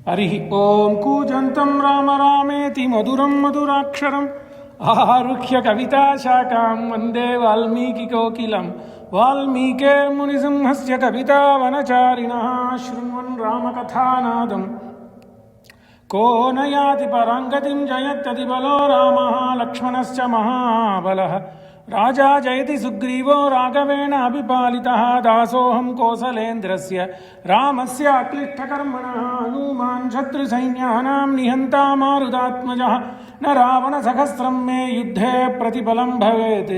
हरिः ॐ कूजन्तं राम रामेति मधुरं मधुराक्षरम् आरुह्य कविताशाखां वन्दे वाल्मीकिकोकिलं वाल्मीकिर्मुनिसिंहस्य कवितावनचारिणः शृण्वन् रामकथानादम् को न याति पराङ्गतिं जयत्यतिबलो रामः लक्ष्मणश्च महाबलः राजा जयति सुग्रीवो राघवेण अभिपालितः दासोऽहं कोसलेन्द्रस्य रामस्य अक्लिष्टकर्मणः हनूमान् शत्रुसैन्यानां निहन्ता मारुतात्मजः न रावणसहस्रं मे युद्धे प्रतिफलं भवेत्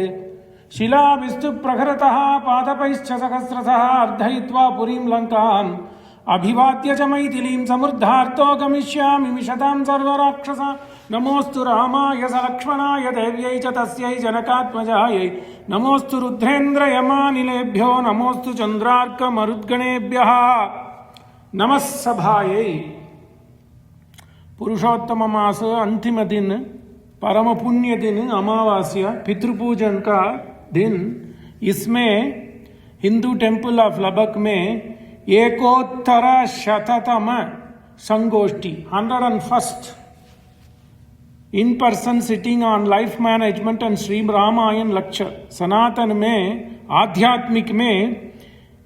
शिलाभिस्तु प्रखरतः पादपैश्च सहस्रशः अर्धयित्वा पुरीं लङ्काम् अभिवाद्य च मैथिलीं समृद्धार्तो गमिष्यामि मिषतां सर्वराक्षसा नमोऽस्तु रामाय सलक्ष्मणाय देव्यै च तस्यै जनकात्मजायै नमोऽस्तु रुद्रेन्द्रयमानिलेभ्यो नमोऽस्तु चन्द्रार्कमरुद्गणेभ्यः नमः सभायै। पुरुषोत्तम मास अंतिम दिन, परम पुण्य दिन, अमावास्या, पितृपूजन का दिन। इसमें हिंदू टेम्पल ऑफ लबक में एकोत्तर शततम संगोष्ठी 101st in person sitting on life management and Shri Ramayana lecture. सनातन में आध्यात्मिक में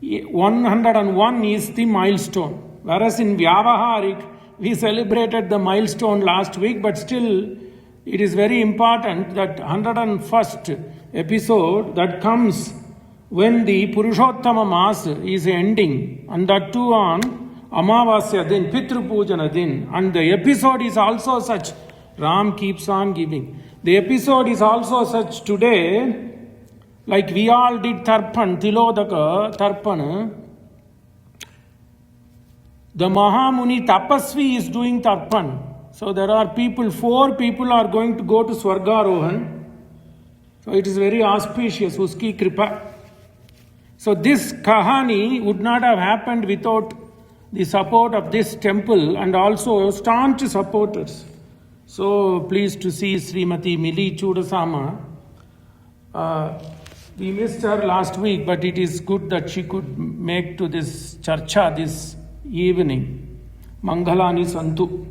101 is the milestone, whereas in Vyavaharik we celebrated the milestone last week, but still it is very important that 101st episode that comes when the Purushothama Mass is ending, and that too on Amavasya din, Pitru Pujana din, and the episode is also such, Ram keeps on giving. The episode is also such today, like we all did Tarpan, Tilodaka, Tarpan. The Mahamuni Tapasvi is doing Tarpan. So there are people, 4 people are going to go to Swargarohan. So it is very auspicious, Uski Kripa. So this kahani would not have happened without the support of this temple and also staunch supporters. So pleased to see Srimati Mili Chudasama. We missed her last week, but it is good that she could make to this charcha this evening. Mangalani Santu.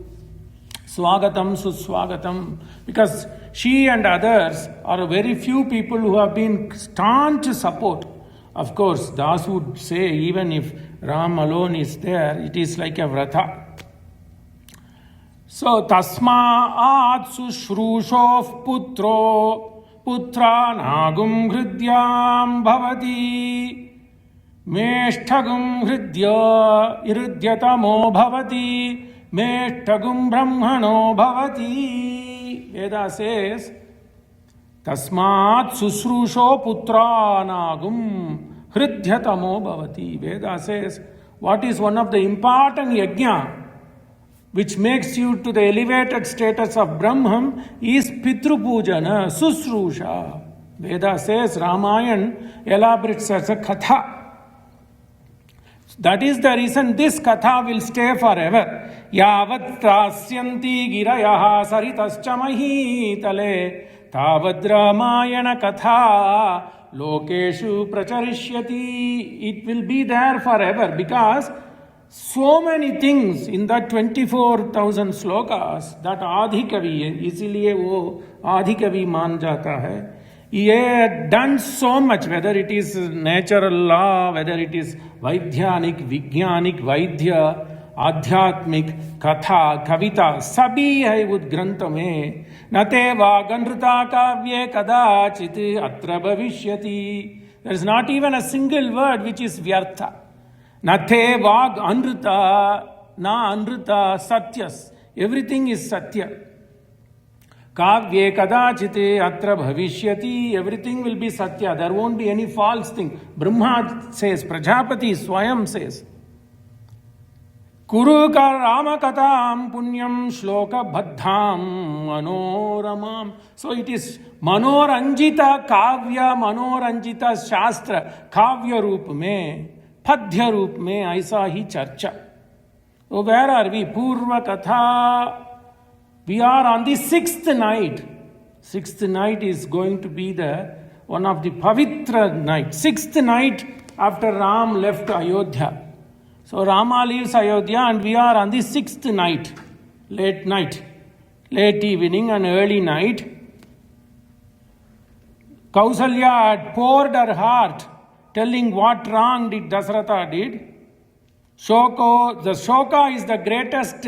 Swagatam Suswagatam. Because she and others are very few people who have been staunch support. Of course, Das would say even if Ram alone is there, it is like a vrata. So, tasma'at sushrushof putro putra nagum hridyam bhavati meshtagum hridya irudyatamo bhavati meshtagum brahmano bhavati. Veda says, Tasmat susrusho putra nagum hridyatamo bhavati. Veda says, what is one of the important yajna which makes you to the elevated status of Brahman is Pitru Pujana, Susrusha. Veda says, Ramayan elaborates as a katha. That is the reason this katha will stay forever. Yavat trasyanti girayaha saritascha mahitale Tavad Ramayana Katha Lokeshu Pracharishyati. It will be there forever because so many things in that 24,000 slokas that Adhikavi hai, isliye wo Adhikavi maan jata hai. He had done so much, whether it is natural law, whether it is Vaidhyanik, Vigyanik, Vaidya, आध्यात्मिक कथा कविता सभी है उद्ग्रंथ में नते वागनृता काव्ये कदाचित अत्र भविष्यति. There is not even a single word which is vyartha. Nate vag anruta na anruta satyas. Everything is satya. Kavye kadachite atra bhavishyati. Everything will be satya. There won't be any false thing. Brahma says, Prajapati Swayam says, Kuru ka rama katam punyam shloka bhaddham manoramam. So it is manoranjita kavya, manoranjita shastra, kavya roop mein, padhya roop mein, aisa hi charcha. So where are we? Purva katha. We are on the 6th night. 6th night is going to be the one of the pavitra night. 6th night after Ram left Ayodhya. So Rama leaves Ayodhya and we are on the 6th night, late evening and early night. Kausalya had poured her heart, telling what wrong did Dasarath did. The shoka is the greatest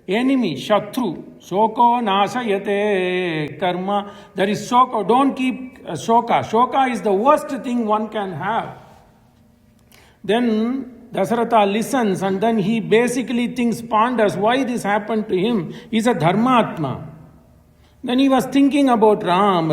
enemy, Shatru. Shoko nashayate karma. There is shoka. Don't keep shoka. Shoka is the worst thing one can have. Then Dasarath listens and then he basically ponders why this happened to him. He's a dharmatma. Then he was thinking about Ram.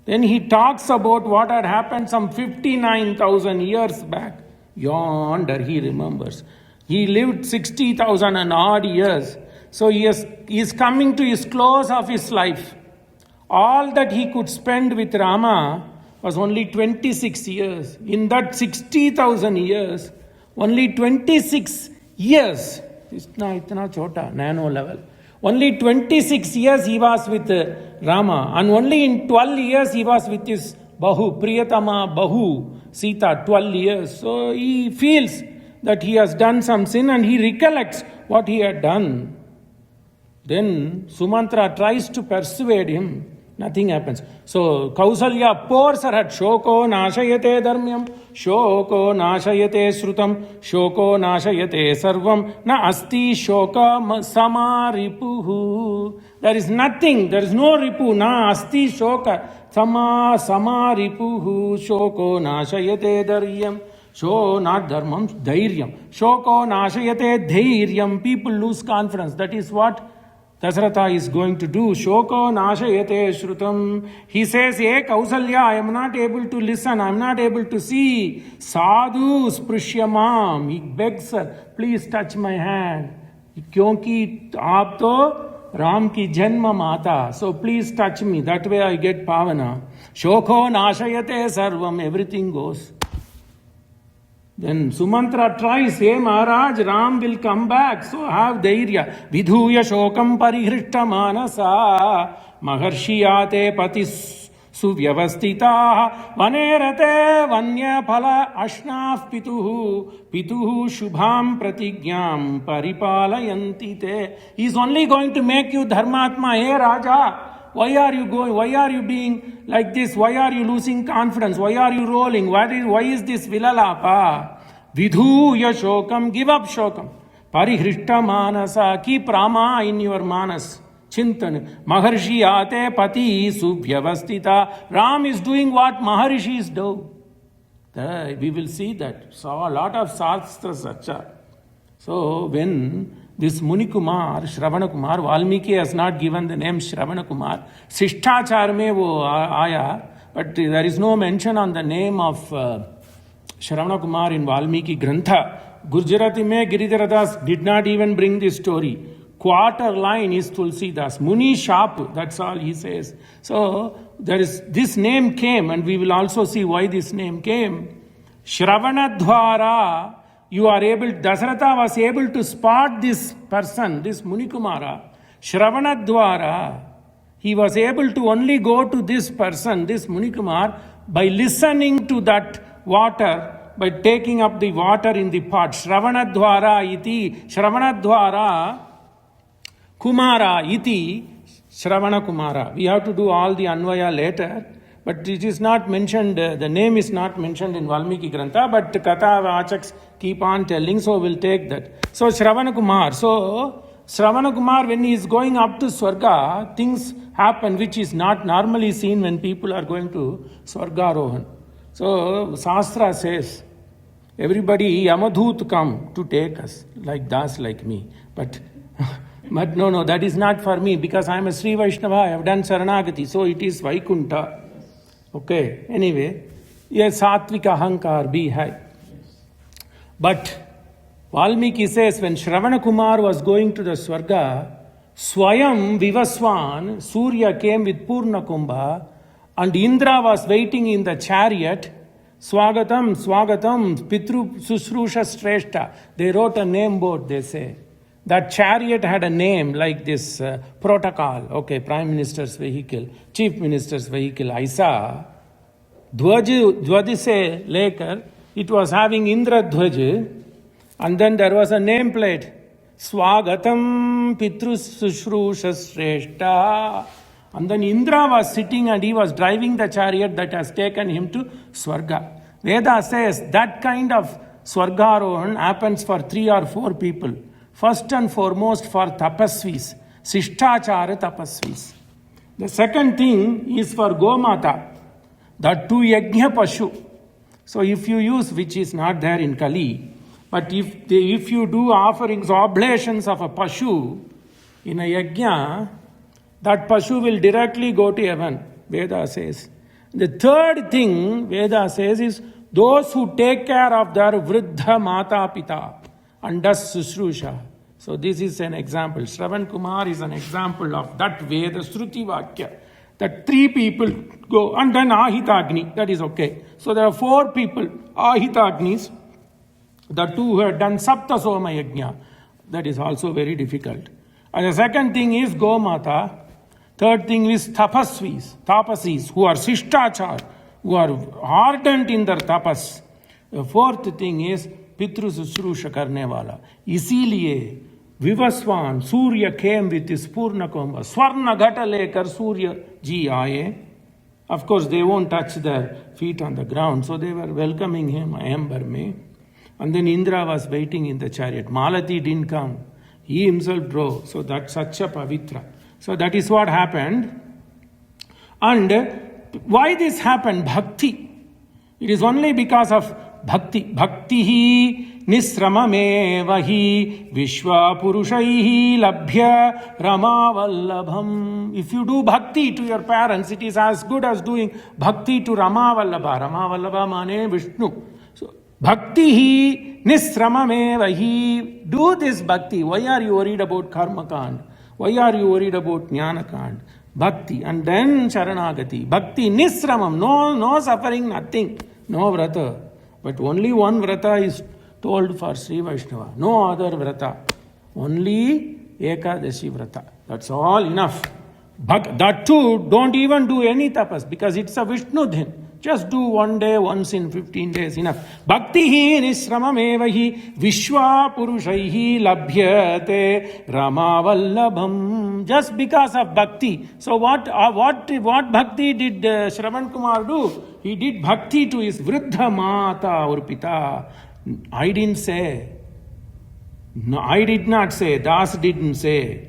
Then he talks about what had happened some 59,000 years back. Yonder he remembers. He lived 60,000 and odd years. So he is coming to his close of his life. All that he could spend with Rama was only 26 years. In that 60,000 years, only 26 years. Itna chota, nano level. Only 26 years he was with Rama, and only in 12 years he was with his Priyatama Bahu, Sita, 12 years. So he feels that he has done some sin and he recollects what he had done. Then Sumantra tries to persuade him. Nothing happens. So Kausalya pours her heart. Shoko nashayate dharmyam, shoko nashayate shrutam, shoko nashayate sarvam, na asti shoka samaripuhu. There is nothing, there is no ripu, na asti shoka samaripuhu, shoko nashayate dharyam. Not dharmam, dhairyam. Shoko nashayate dhairyam. People lose confidence. That is what Dasarath is going to do. Shoko nashayate shrutam. He says, Hey Kausalya, I am not able to listen, I am not able to see. Sadhu sprishyamam. He begs her, please touch my hand. Kyonki aap to Ram ki janma mata. So please touch me. That way I get pavana. Shoko nashayate sarvam. Everything goes. Then Sumantra tries, hey Maharaj, Ram will come back, so have dhairya. Vidhuya shokam parihrishta manasa, maharshiyate patis suvyavastita, vanerate vanya phala ashnaf pituhu shubham pratigyam paripalayanti te. He is only going to make you dharmatma. Hey Raja, why are you going? Why are you being like this? Why are you losing confidence? Why are you rolling? Why is this vilalapa? Vidhu yashokam, give up shokam. Parihrishta manasa, keep Rama in your manas. Chintan. Maharshi ate pati subhyavastita. Ram is doing what Maharishis do. We will see that. So a lot of shastras sacha. So when this Munikumar, Shravanakumar, Valmiki has not given the name Shravanakumar. Sishtachar mein wo aaya, but there is no mention on the name of Shravanakumar in Valmiki Grantha. Gurjarati mein Giridharadas did not even bring this story. Quarter line is Tulsidas. Muni Shap, that's all he says. So there is this name came, and we will also see why this name came. Shravanadhwara. You are able, Dasarath was able to spot this person, this Munikumara. Shravanadhwara, he was able to only go to this person, this Munikumar, by listening to that water, by taking up the water in the pot. Shravanadhwara iti, Shravanadhwara Kumara iti, Shravana Kumara. We have to do all the Anvaya later. But it is not mentioned, the name is not mentioned in Valmiki Grantha, but Katha Vachaks keep on telling, so we'll take that. So Shravanakumar. So Shravanakumar, when he is going up to Swarga, things happen which is not normally seen when people are going to Swargarohan. So Shastra says, everybody, Yamadhoot come to take us, like Das, like me. But no, that is not for me, because I am a Sri Vaishnava, I have done Saranagati, so it is Vaikunta. Okay, anyway, yes, Satvika Hankar be high. But Valmiki says when Shravanakumar was going to the Swarga, Swayam Vivaswan, Surya came with Purna Kumbha, and Indra was waiting in the chariot. Swagatam, Pitru Susrusha Shrestha. They wrote a name board, they say. That chariot had a name like this protocol. Okay, Prime Minister's vehicle, Chief Minister's vehicle. Aisa, Dwadi se lekar, It was having Indradhwaj, and then there was a nameplate, Swagatam Pitrusushrusha Shreshta. And then Indra was sitting and he was driving the chariot that has taken him to Swarga. Veda says that kind of Swargarohan happens for 3 or 4 people. First and foremost for tapasvis, Sishtachara tapasvis. The second thing is for Gomata, that too Yajna Pashu. So if you use, which is not there in Kali, but if you do offerings, oblations of a Pashu in a Yajna, that Pashu will directly go to heaven, Veda says. The third thing Veda says is those who take care of their Vriddha Mata Pita and does Sushrusha. So this is an example. Shravan Kumar is an example of that Veda Shruti Vakya. That 3 people go, and then Ahitagni, that is okay. So there are 4 people, Ahitagnis, the 2 who have done Sapta Soma Yajna. That is also very difficult. And the second thing is Gomata. Third thing is tapasis, who are Sishtachar, who are ardent in their tapas. The fourth thing is Pitru Sushrusha Karne Wala. Isiliye, Vivaswan, Surya came with his Purna Kumbha. Swarna Ghata lekar Surya ji aaye. Of course, they won't touch their feet on the ground, so they were welcoming him, Ayambar me. And then Indra was waiting in the chariot. Malati didn't come. He himself drove. So that's such a pavitra. So that is what happened. And why this happened? Bhakti. It is only because of bhakti. Bhakti nisramamevahi vishwa purushaihi labhya ramavallabham. If you do bhakti to your parents, it is as good as doing bhakti to Ramavallabha. Ramavallabha mane Vishnu. So bhakti nisramamevahi. Do this bhakti. Why are you worried about karma kand? Why are you worried about Jnana Kand? Bhakti. And then Sharanagati. Bhakti Nisramam. No suffering, nothing. No vrata. But only one vrata is told for Sri Vaishnava. No other vrata. Only Ekadashi vrata. That's all enough. That too, don't even do any tapas because it's a Vishnu din. Just do one day, once in 15 days, enough. Bhakti nisramamevahi vishwa purushaihi labhyate ramavallabham. Just because of bhakti. So what bhakti did Shravan Kumar do? He did bhakti to his Vriddha Mata or Pita. I didn't say. No, I did not say. Das didn't say.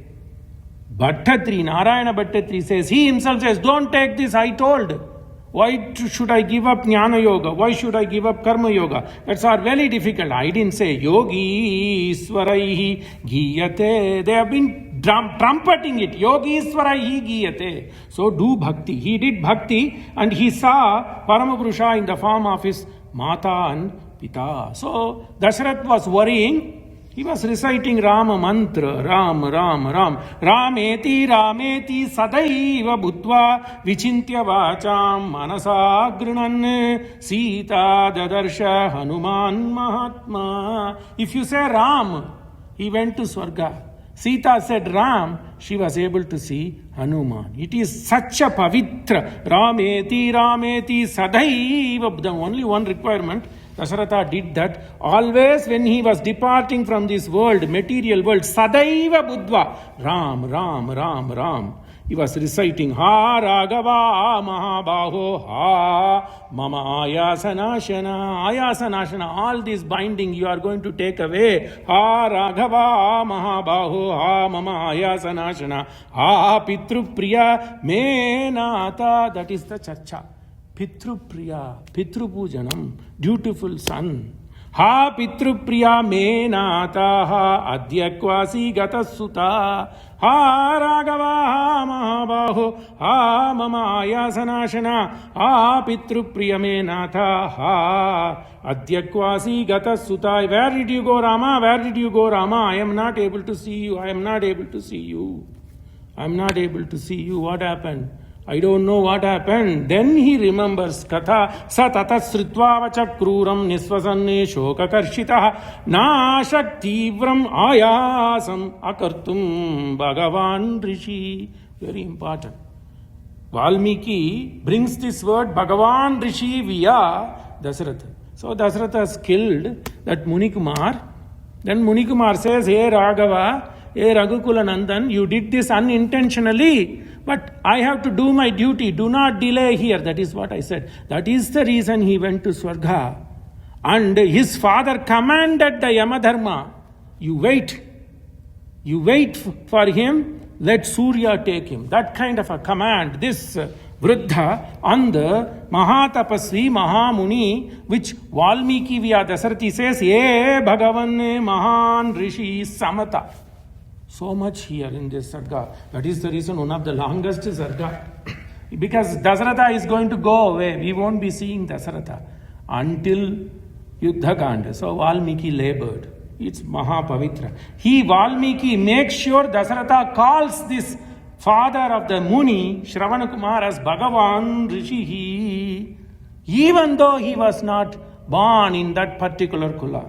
Bhattatri, Narayana Bhattatri says, he himself says, don't take this, I told. Why should I give up Jnana Yoga? Why should I give up Karma Yoga? That's all very difficult. I didn't say Yogi Swaraihi Giyate. They have been trumpeting it. Yogi Swaraihi Giyate. So do bhakti. He did bhakti and he saw Paramapurusha in the form of his Mata and Pita. So Dasarath was worrying. He was reciting Rama mantra, Ram, Ram, Ram. Rameti, Rameti, Sadaiva Bhutva, Vichintya Vacham, Manasa Grinan, Sita, Dadarsha, Hanuman, Mahatma. If you say Ram, he went to Swarga. Sita said Ram, she was able to see Hanuman. It is such a pavitra. Rameti, Rameti, Sadaiva. The only one requirement. Dasharatha did that always when he was departing from this world, material world, Sadaiva Buddha, Ram, Ram, Ram, Ram. He was reciting Ha Raghava Mahabaho Ha Mama Ayasanashana Ayasanashana. All this binding you are going to take away. Ha Raghava Mahabaho Ha Mama Ayasanashana Ha Pitru Priya Menata. That is the chacha. Pitru Priya, Pitru Pujanam, dutiful son. Ha Pitru Priya Menata Ha Adyakwasi Gatasuta Ha Raghava Ha Mahabaho Ha Mama Ayasanashana Ha Pitru Priya Menata Ha Adyakwasi Gatasuta. Where did you go, Rama? Where did you go, Rama? I am not able to see you. I am not able to see you. I am not able to see you. What happened? I don't know what happened. Then he remembers Katha Satata Sritva Vachakruram Niswasanne Shokakarshita Nashaktivram Ayasam Akartum Bhagavan Rishi. Very important. Valmiki brings this word Bhagavan Rishi via Dasarath. So Dasarath has killed that Munikumar. Then Munikumar says, hey Raghava, hey Raghukula Nandan, you did this unintentionally, but I have to do my duty. Do not delay here. That is what I said. That is the reason he went to Swarga. And his father commanded the Yamadharma, you wait for him, let Surya take him. That kind of a command, this Vruddha on the Mahatapasvi Mahamuni, which Valmiki via Dasarathi says, Ye Bhagavan Mahan Rishi Samata. So much here in this Sarga. That is the reason one of the longest Sarga. Because Dasaratha is going to go away. We won't be seeing Dasaratha until Ayodhya Kanda. So Valmiki labored. It's Mahapavitra. Valmiki makes sure Dasaratha calls this father of the Muni, Shravanakumar, as Bhagavan Rishihi, even though he was not born in that particular kula.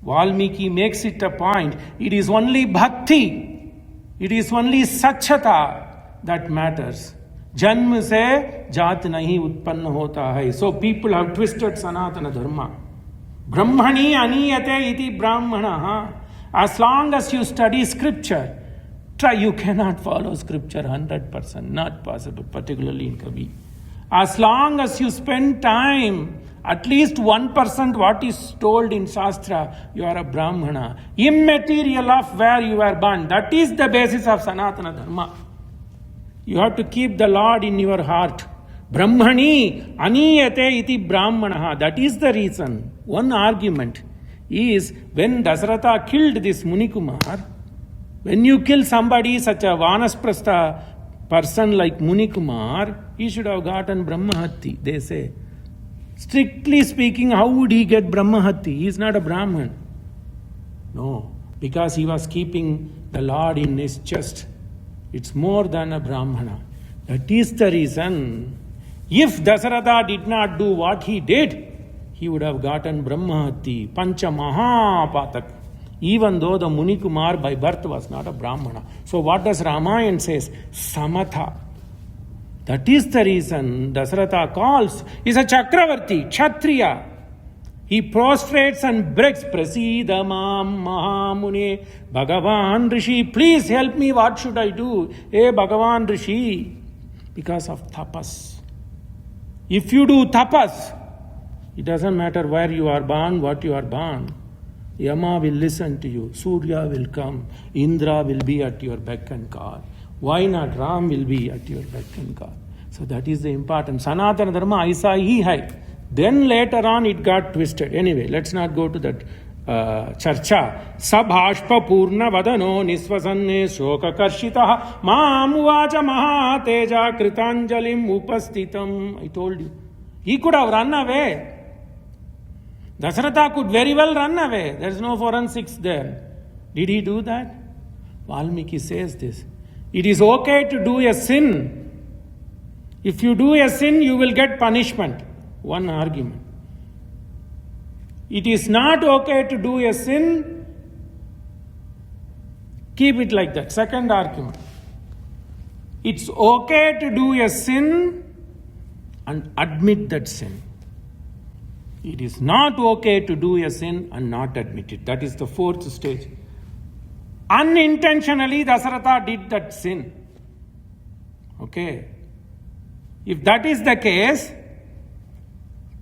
Valmiki makes it a point. It is only bhakti, it is only sachata that matters. Janma se jat nahi utpanna hota hai. So people have twisted Sanatana Dharma. Brahmani aniyate iti brahmana. As long as you study scripture, you cannot follow scripture 100%, not possible, particularly in Kavi. As long as you spend time, at least 1% what is told in Shastra, you are a Brahmana. Immaterial of where you are born. That is the basis of Sanatana Dharma. You have to keep the Lord in your heart. Brahmani aniyate iti brahmana. That is the reason. One argument is when Dasaratha killed this Munikumar, when you kill somebody, such a Vanasprastha person like Munikumar, he should have gotten Brahmahatti, they say. Strictly speaking, how would he get Brahmahatti? He is not a Brahman. No, because he was keeping the Lord in his chest. It's more than a Brahmana. That is the reason. If Dasaratha did not do what he did, he would have gotten Brahmahatti, Pancha Mahapatak. Even though the Munikumar by birth was not a Brahmana. So what does Ramayan says? Samatha. That is the reason Dasaratha calls. He is a Chakravarti, Kshatriya. He prostrates and begs, Prasida Mam Mahamune, Bhagavan Rishi, please help me, what should I do? Hey Bhagavan Rishi, because of tapas. If you do tapas, it doesn't matter where you are born, what you are born. Yama will listen to you. Surya will come. Indra will be at your beck and call. Why not? Ram will be at your beck and call. So that is the important. Sanatana Dharma aisa hi hai. Then later on it got twisted. Anyway, let's not go to that charcha. Sabhashpa purna vadano nisvasanne shoka karshitaha maam uvacha mahateja kritanjalim upastitam. I told you. He could have run away. Dasaratha could very well run away. There is no forensics there. Did he do that? Valmiki says this. It is okay to do a sin. If you do a sin, you will get punishment. One argument. It is not okay to do a sin. Keep it like that. Second argument. It's okay to do a sin and admit that sin. It is not okay to do a sin and not admit it. That is the fourth stage. Unintentionally, Dasaratha did that sin. Okay. If that is the case,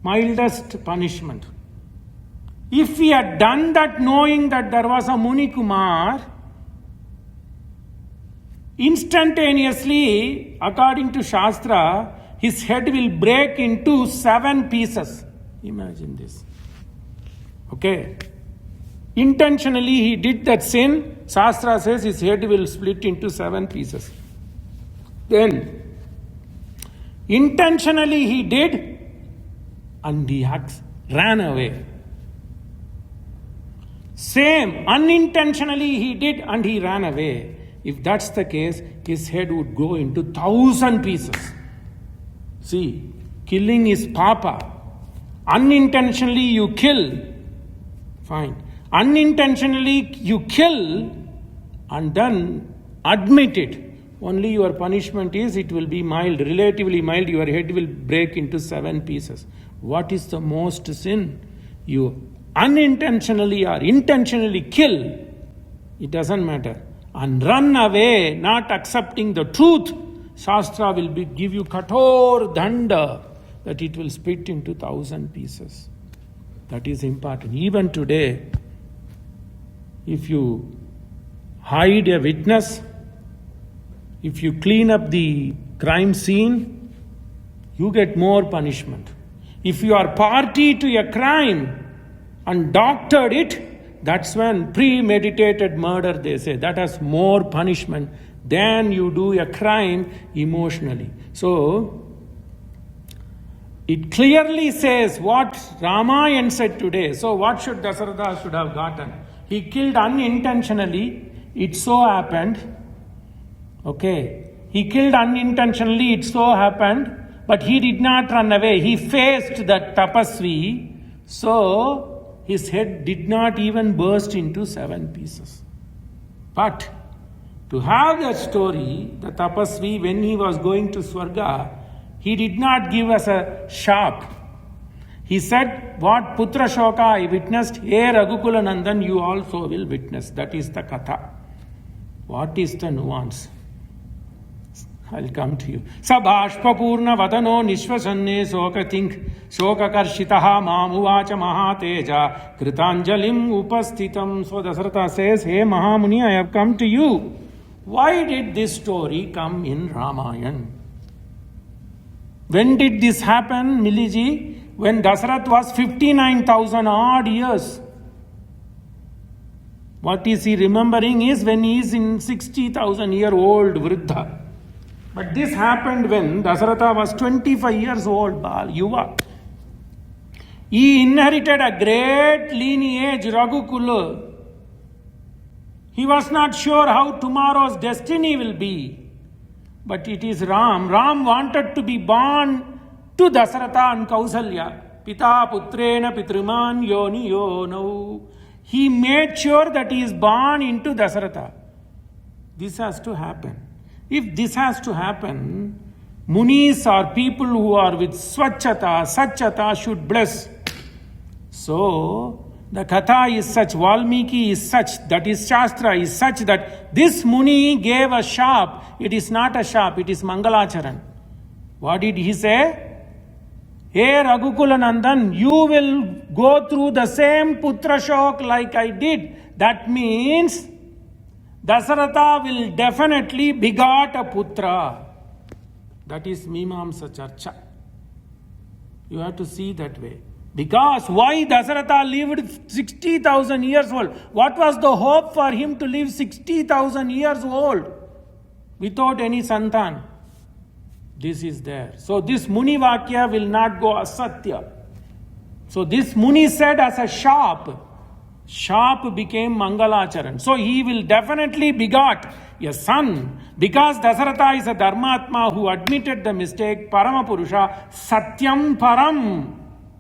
mildest punishment. If he had done that knowing that there was a Munikumar, instantaneously, according to Shastra, his head will break into 7 pieces. Imagine this. Okay. Intentionally he did that sin. Shastra says his head will split into 7 pieces. Then, intentionally he did and he ran away. Same, unintentionally he did and he ran away. If that's the case, his head would go into 1,000 pieces. See, killing is papa. Unintentionally you kill, fine. Unintentionally you kill and then admit it. Only your punishment is it will be mild, relatively mild. Your head will break into 7 pieces. What is the most sin? You unintentionally or intentionally kill, it doesn't matter, and run away, not accepting the truth. Shastra will give you kathor danda, that it will split into 1,000 pieces. That is important. Even today, if you hide a witness, if you clean up the crime scene, you get more punishment. If you are party to a crime and doctored it, that's when premeditated murder, they say, that has more punishment than you do a crime emotionally. So, it clearly says what Ramayan said today. So what should Dasarath should have gotten? He killed unintentionally, it so happened. Okay, he killed unintentionally, it so happened, but he did not run away. He faced that tapasvi, so his head did not even burst into 7 pieces. But to have that story, the tapasvi, when he was going to Swarga, he did not give us a sharp. He said, what Putra Shoka I witnessed, here Ragukula Nandan you also will witness. That is the katha. What is the nuance? I'll come to you. Sabhashpa purna vadano nishvasanne soka think soka karshitaha mamuvacha mahateja kritanjalim upastitam. So Dasarath says, hey Mahamuni, I have come to you. Why did this story come in Ramayan? When did this happen, Milliji? When Dasarath was 59,000 odd years. What is he remembering is when he is in 60,000 year old Vriddha. But this happened when Dasarath was 25 years old, Bal, Yuva. He inherited a great lineage, Raghukula. He was not sure how tomorrow's destiny will be. But it is Ram. Ram wanted to be born to Dasaratha and Kausalya. Pita putrena pitriman yoni yono. He made sure that he is born into Dasaratha. This has to happen. If this has to happen, Munis or people who are with Swachata, Satchata should bless. So, the Katha is such, Valmiki is such, that is Shastra is such that this Muni gave a sharp. It is not a sharp, it is Mangalacharan. What did he say? Hey Raghukula Nandan, you will go through the same Putra Shok like I did. That means Dasaratha will definitely begot a Putra. That is Mimamsa Charcha. You have to see that way. Because why Dasaratha lived 60,000 years old? What was the hope for him to live 60,000 years old without any Santan? This is there. So this Muni Vakya will not go asatya. So this Muni said as a sharp became Mangalacharan. So he will definitely begot a son. Because Dasaratha is a Dharmatma who admitted the mistake, Parama Purusha, Satyam Param.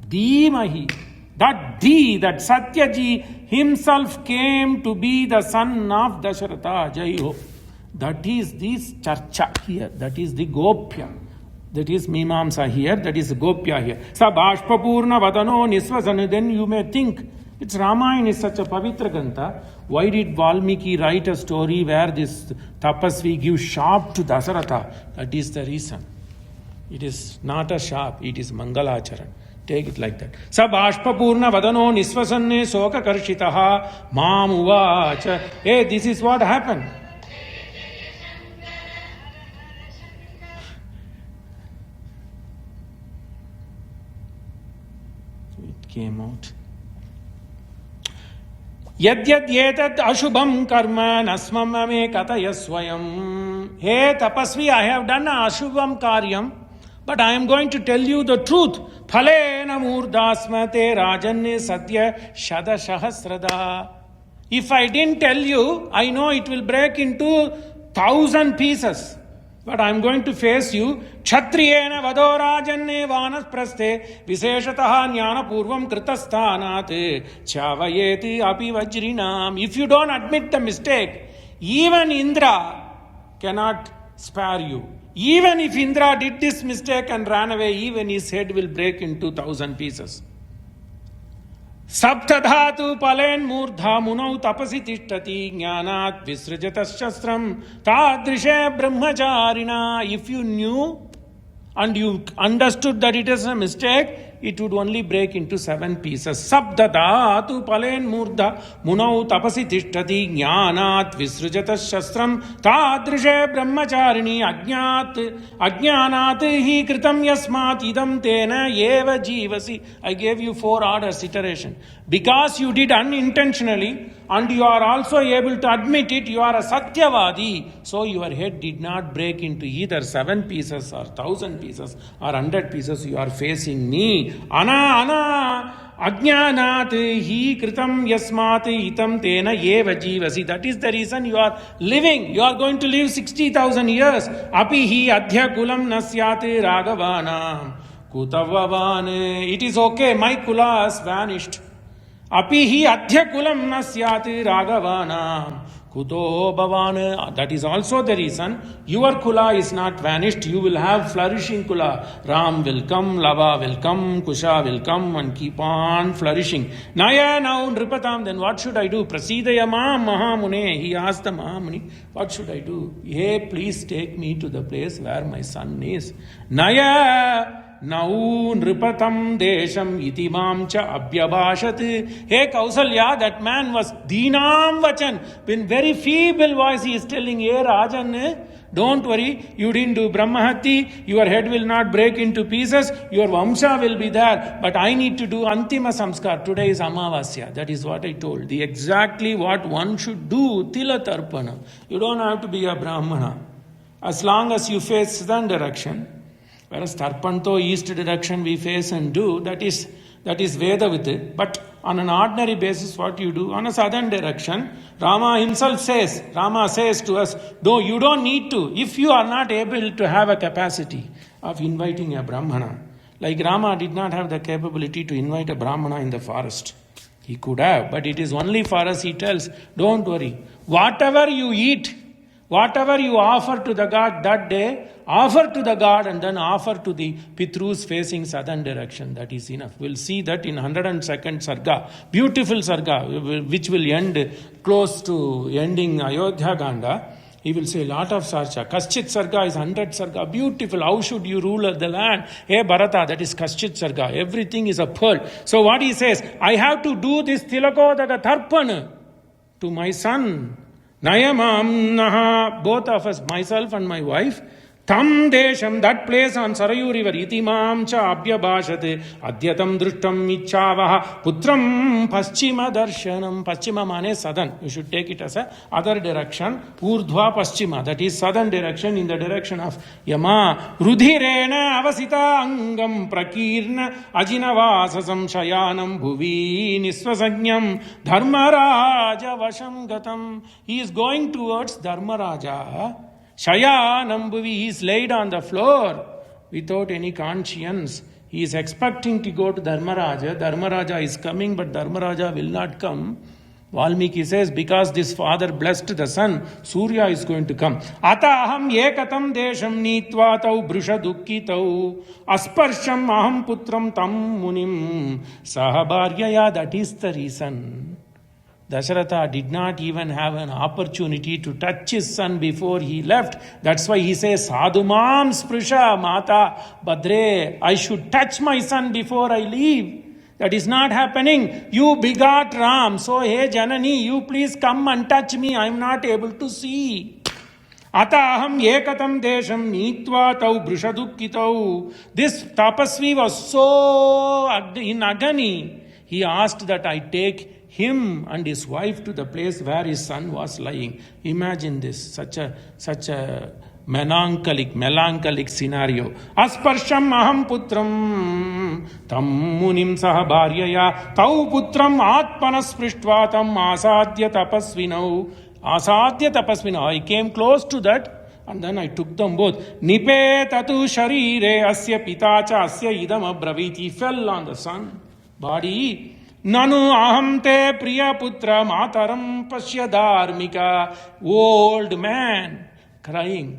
Dhimahi. That Satyaji himself came to be the son of Dasharatha. Jaiho. That is this Charcha here. That is the Gopya. That is Mimamsa here. That is Gopya here. Sabhashpa purna vadano nisvasana. Then you may think, it's Ramayan is such a Pavitra Grantha. Why did Valmiki write a story where this Tapasvi gives sharp to Dasaratha? That is the reason. It is not a sharp, it is Mangalacharan. Take it like that. Sabhashpa purna vadano nisvasanne soka karshitaha mamuvacha. Hey, this is what happened. It came out. Yadyad yetad ashubham karma nasmam me kataya swayam. Hey tapasvi, I have done a ashubham karyam, but I am going to tell you the truth. Phalena murdasmate rajanne satya shada sahasrada. If I didn't tell you, I know it will break into 1,000 pieces. But I am going to face you. Kshatriyena vado rajanne vanas praste viseshataha jnana purvam kritasthanate chavayeti api vajrinam. If you don't admit the mistake, even Indra cannot spare you. Even if Indra did this mistake and ran away, even his head will break into 1,000 pieces. Saptadhatu palen murdha munau tapasi tishtati jnanat visrajatas shastram tadrishe brahmacharina. If you knew and you understood that it is a mistake, it would only break into 7 pieces. Sabdadatu palen murdha munau tapasi tishtati jnanat visrujatas shastram tadrishe brahmacharini ajnanat hi kritam yasmat idam tena eva jivasi. I gave you 4 orders, iteration. Because you did unintentionally and you are also able to admit it, you are a satyavadi. So your head did not break into either 7 pieces or 1,000 pieces or 100 pieces. You are facing me. Ana ajnanat hi kritam yasmat itam tena eva jivasi. That is the reason you are living. You are going to live 60,000 years. Api hi adhya kulam nasyat ragavana kutavavan. It is okay, my kula has vanished. Api hi adhya kulam nasyat ragavana kuto bhavan. That is also the reason your kula is not vanished. You will have flourishing kula. Ram will come, Lava will come, Kusha will come and keep on flourishing. Naya now nripatam. Then what should I do? Prasidayama Mahamune. He asked the Mahamuni, what should I do? Hey, please take me to the place where my son is. Naya Nau nripatam desham itimam cha abhyabhashat. Hey Kausalya, that man was dinam vachan. In very feeble voice he is telling, hey Rajan, don't worry, you didn't do Brahmahati, your head will not break into pieces, your Vamsha will be there, but I need to do Antima Samskar. Today is Amavasya. That is what I told. The exactly what one should do, Tila Tarpana. You don't have to be a Brahmana. As long as you face southern direction, whereas Tarpanto, east direction we face and do, that is Veda with it. But on an ordinary basis, what you do, on a southern direction, Rama himself says, Rama says to us, no, you don't need to. If you are not able to have a capacity of inviting a Brahmana, like Rama did not have the capability to invite a Brahmana in the forest. He could have, but it is only for us, he tells, don't worry. Whatever you eat, whatever you offer to the god that day, offer to the god and then offer to the Pitrus facing southern direction. That is enough. We'll see that in 102nd Sarga. Beautiful Sarga, which will end close to ending Ayodhya Kanda. He will say a lot of sarcha. Kaschit Sarga is 100 Sarga. Beautiful. How should you rule the land? Hey Bharata, that is Kaschit Sarga. Everything is a pearl. So what he says, I have to do this Tilakodaka Tarpana to my son. Nayamam Naha, both of us, myself and my wife, Tam Desham, that place on Sarayu river, Itimam cha Abhyabhashate, Adyatam Drushtam Ichavaha, Putram Paschima Darshanam. Paschima mane southern. You should take it as a other direction. Urdhva Paschima, that is southern direction, in the direction of Yama. Rudhirena Avasita Angam Prakirna Ajinavasasam Shayanam Bhuvi Nisvasanyam Dharmaraja Vasham Gatam. He is going towards Dharmaraja. Shayanambuvi, he is laid on the floor without any conscience. He is expecting to go to Dharmaraja. Dharmaraja is coming, but Dharmaraja will not come. Valmiki says, because this father blessed the son, Surya is going to come. Ata aham yekatam desham nitva tau brusha dukkitau asparsham aham putram tam munim sahabharyaya. That is the reason Dasharatha did not even have an opportunity to touch his son before he left. That's why he says, Sadhumam sprusha mata badre. I should touch my son before I leave. That is not happening. You begot Ram. So, hey Janani, you please come and touch me. I am not able to see. Ata aham yekatam desham nitva tau brushadukkitau. This tapasvi was so in agony. He asked that I take him and his wife to the place where his son was lying. Imagine this, such a melancholic scenario. Asparsham aham putram tam munim sahabharyaya tau putram atmanas prishtva tam asadhya tapasvinau. I came close to that and then I took them both. Nipe tatu sharire asya pitacha asya idam abravit. He fell on the son body. Nanu aham te priya putra mataram pasya dharmika. Old man crying.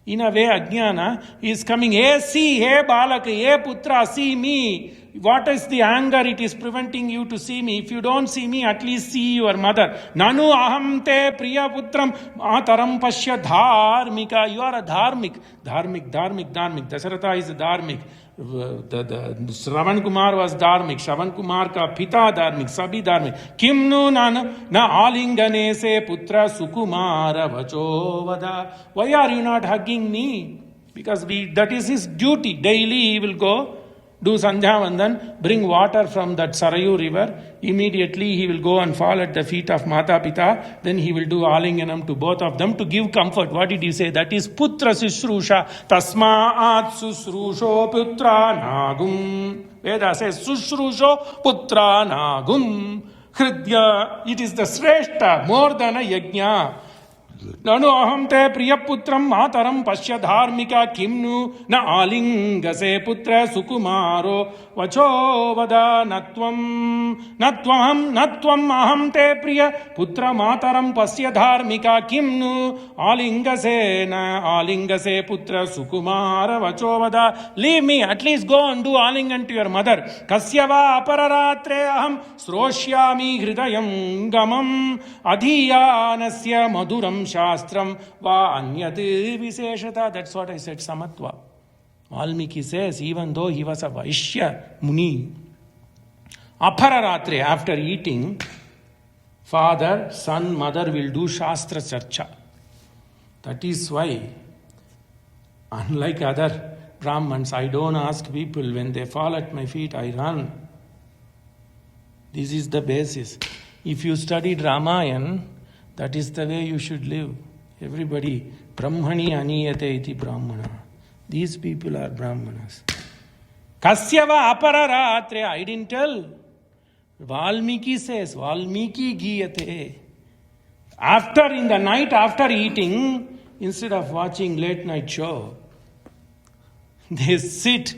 In a way, Ajnana is coming, hey, see, hey, Balaka, hey, Putra, see me. What is the anger? It is preventing you to see me. If you don't see me, at least see your mother. Nanu aham te priya putram mataram pasya dharmika. You are a dharmik. Dharmik. Dasaratha is a dharmik. The Shravan Kumar was dharmik. Shravan Kumar ka pita dharmik. Sabhi dharmik. Kimnu na alingane se putra sukumara vachovada. Why are you not hugging me? Because that is his duty. Daily he will go, do Sandhya Vandan, bring water from that Sarayu river. Immediately he will go and fall at the feet of Mata Pita. Then he will do Alinganam to both of them to give comfort. What did he say? That is Putra Sushrusha. Tasma'at Susrusho Putra Nagum. Veda says Sushrusho Putra Nagum. Hridya. It is the Sreshta, more than a Yajna. Nanu aham te priyaputram mataram pasya dharmika kimnu na alingase putra sukumaro vacho vada natvam aham te priya putra mataram pasya dharmika kimnu alingase putra sukumara vacho vada. Leave me, at least go and do alingan to your mother. Kasyava apararatre aham sroshyami hridayam gamam adhiyanasya maduram Shastram va anyati viseshata. That's what I said, Samatva. Valmiki says, even though he was a Vaishya Muni, Apararatre, after eating, father, son, mother will do Shastra Charcha. That is why, unlike other Brahmins, I don't ask people, when they fall at my feet, I run. This is the basis. If you studied Ramayan, that is the way you should live. Everybody, Brahmani aniyate iti Brahmana. These people are Brahmanas. Kasyava apararatre, I didn't tell. Valmiki says, Valmiki giyate. In the night after eating, instead of watching late night show, they sit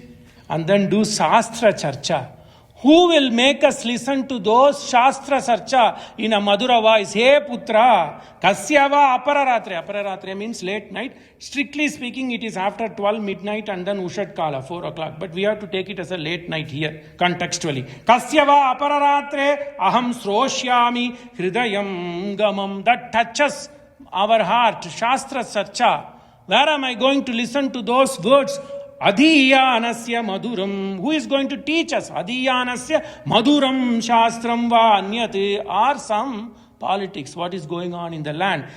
and then do Shastra Charcha. Who will make us listen to those Shastra Sarcha in a Madhura voice? Hey Putra, Kasyava Apararatre. Apararatre means late night. Strictly speaking, it is after 12 midnight and then Ushat Kala, 4 o'clock. But we have to take it as a late night here, contextually. Kasyava Apararatre aham sroshyami hridayam gamam. That touches our heart. Shastra Sarcha. Where am I going to listen to those words? Adhiyanasya maduram. Who is going to teach us? Adhiyanasya maduram shastram va anyati. Or some politics, what is going on in the land.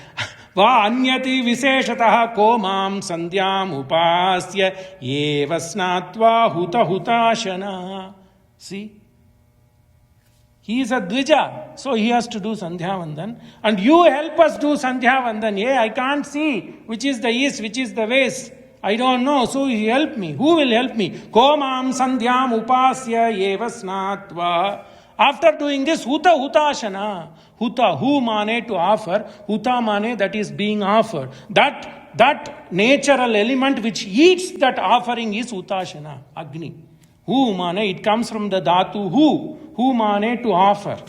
Va anyati viseshataha komam sandhyam upasya eva snatva huta hutashana. See? He is a Dvija, so he has to do Sandhya Vandan. And you help us do Sandhya Vandan. Yeah, I can't see which is the east, which is the west. I don't know, so you help me. Who will help me? Komam sandhyam upasya eva snatva. After doing this, huta hutashana. Huta, hu mane to offer. Huta mane that is being offered. That natural element which eats that offering is hutashana, agni. Hu mane, it comes from the dhatu hu. Hu mane to offer.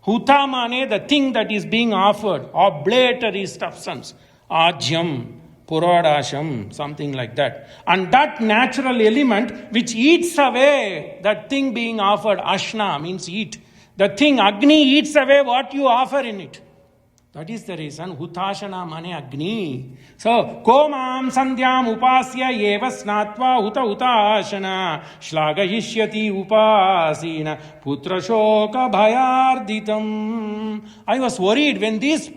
Huta mane, the thing that is being offered. Oblatory substance. Ajyam. Puradasham, something like that. And that natural element which eats away that thing being offered, ashna means eat. The thing, agni, eats away what you offer in it. That is the reason, hutashana mane agni. So, komam sandhyam upasya eva snatva huta hutashana shlagahishyati upasina putra shoka bhayarditam. I was worried when this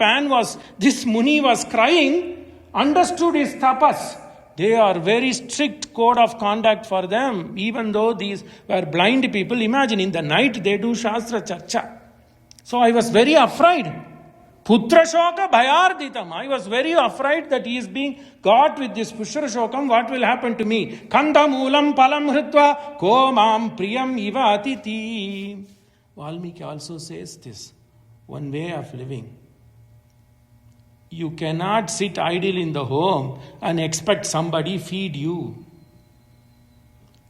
Muni was crying, understood his tapas. They are very strict code of conduct for them. Even though these were blind people, imagine in the night they do Shastra Charcha. So I was very afraid. Putra Shoka Bhayarditam. I was very afraid that he is being got with this Pushra Shokam. What will happen to me? Kanda Moolam Palam Hritva Komam Priyam Iva Atiti. Valmiki also says this. One way of living. You cannot sit idle in the home and expect somebody feed you.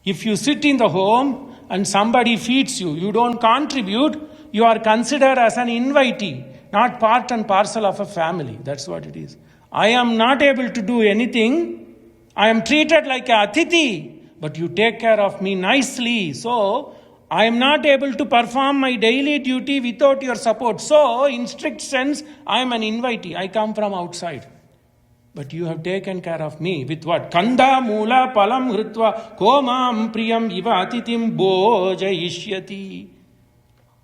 If you sit in the home and somebody feeds you, you don't contribute, you are considered as an invitee, not part and parcel of a family. That's what it is. I am not able to do anything I am treated like a atiti, but you take care of me nicely. So, I am not able to perform my daily duty without your support. So, in strict sense, I am an invitee. I come from outside. But you have taken care of me with what? Kanda mula palam hritva komam priyam iva atitim bojayishyati.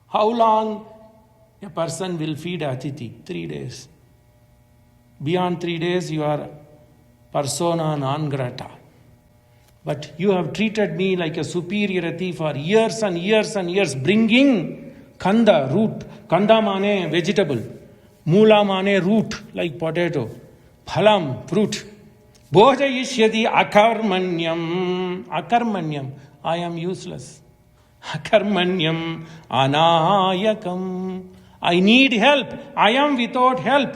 How long a person will feed atiti? 3 days. Beyond 3 days, you are persona non grata. But you have treated me like a superiority for years and years and years, bringing kanda, root. Kanda mane vegetable. Mula mane root, like potato. Phalam, fruit. Bhojayishyati akarmanyam. Akarmanyam. I am useless. Akarmanyam anayakam. I need help. I am without help.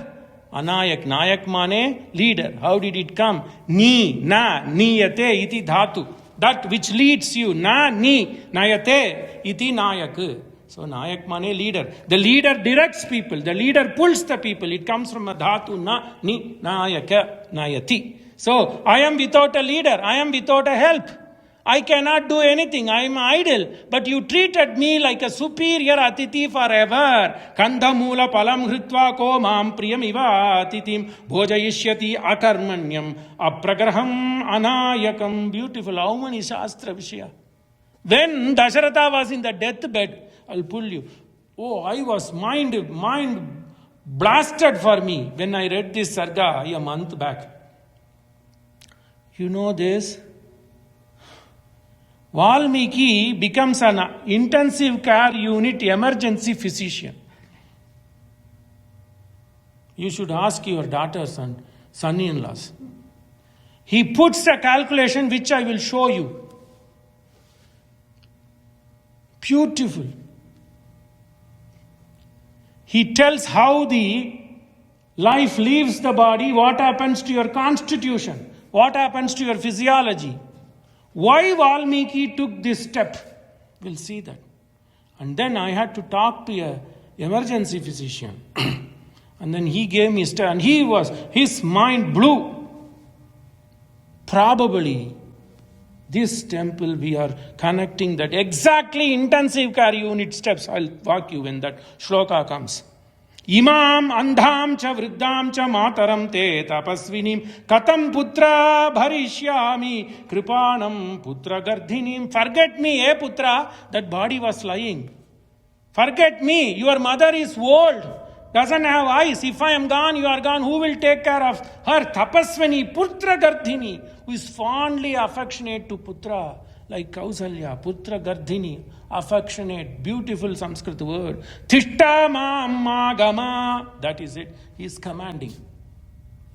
Anayak. Nayak mane leader. How did it come? Ni, na, niyate iti dhatu. That which leads you. Na, ni, nayate iti nayak. So nayak mane leader. The leader directs people. The leader pulls the people. It comes from a dhatu na, ni, nayaka, nayati. So I am without a leader. I am without a help. I cannot do anything. I am idle. But you treated me like a superior atiti forever. Kanda mula palam hritva ko mam priyam iva atitim bhojayishyati akarmanyam apragraham anayakam. Beautiful. How many shastra vishaya? When Dasharatha was in the deathbed, I'll pull you. Oh, I was mind blasted for me when I read this sarga a month back. You know this? Valmiki becomes an intensive care unit emergency physician. You should ask your daughters and son-in-laws. He puts a calculation which I will show you. Beautiful. He tells how the life leaves the body, what happens to your constitution, what happens to your physiology. Why Valmiki took this step? We'll see that. And then I had to talk to an emergency physician. And then he gave me and his mind blew. Probably this temple we are connecting that exactly intensive care unit steps. I'll walk you when that shloka comes. Imam andham cha vriddam cha mataram te tapasvinim katam putra bharishyami kripanam putra gardhinim. Forget me, putra, that body was lying. Forget me, your mother is old, doesn't have eyes. If I am gone, you are gone. Who will take care of her? Tapasvini, putra gardhini, who is fondly affectionate to putra, like Kausalya, putra gardhini. Affectionate, beautiful Sanskrit word. Tishta ma gama. That is it. He is commanding.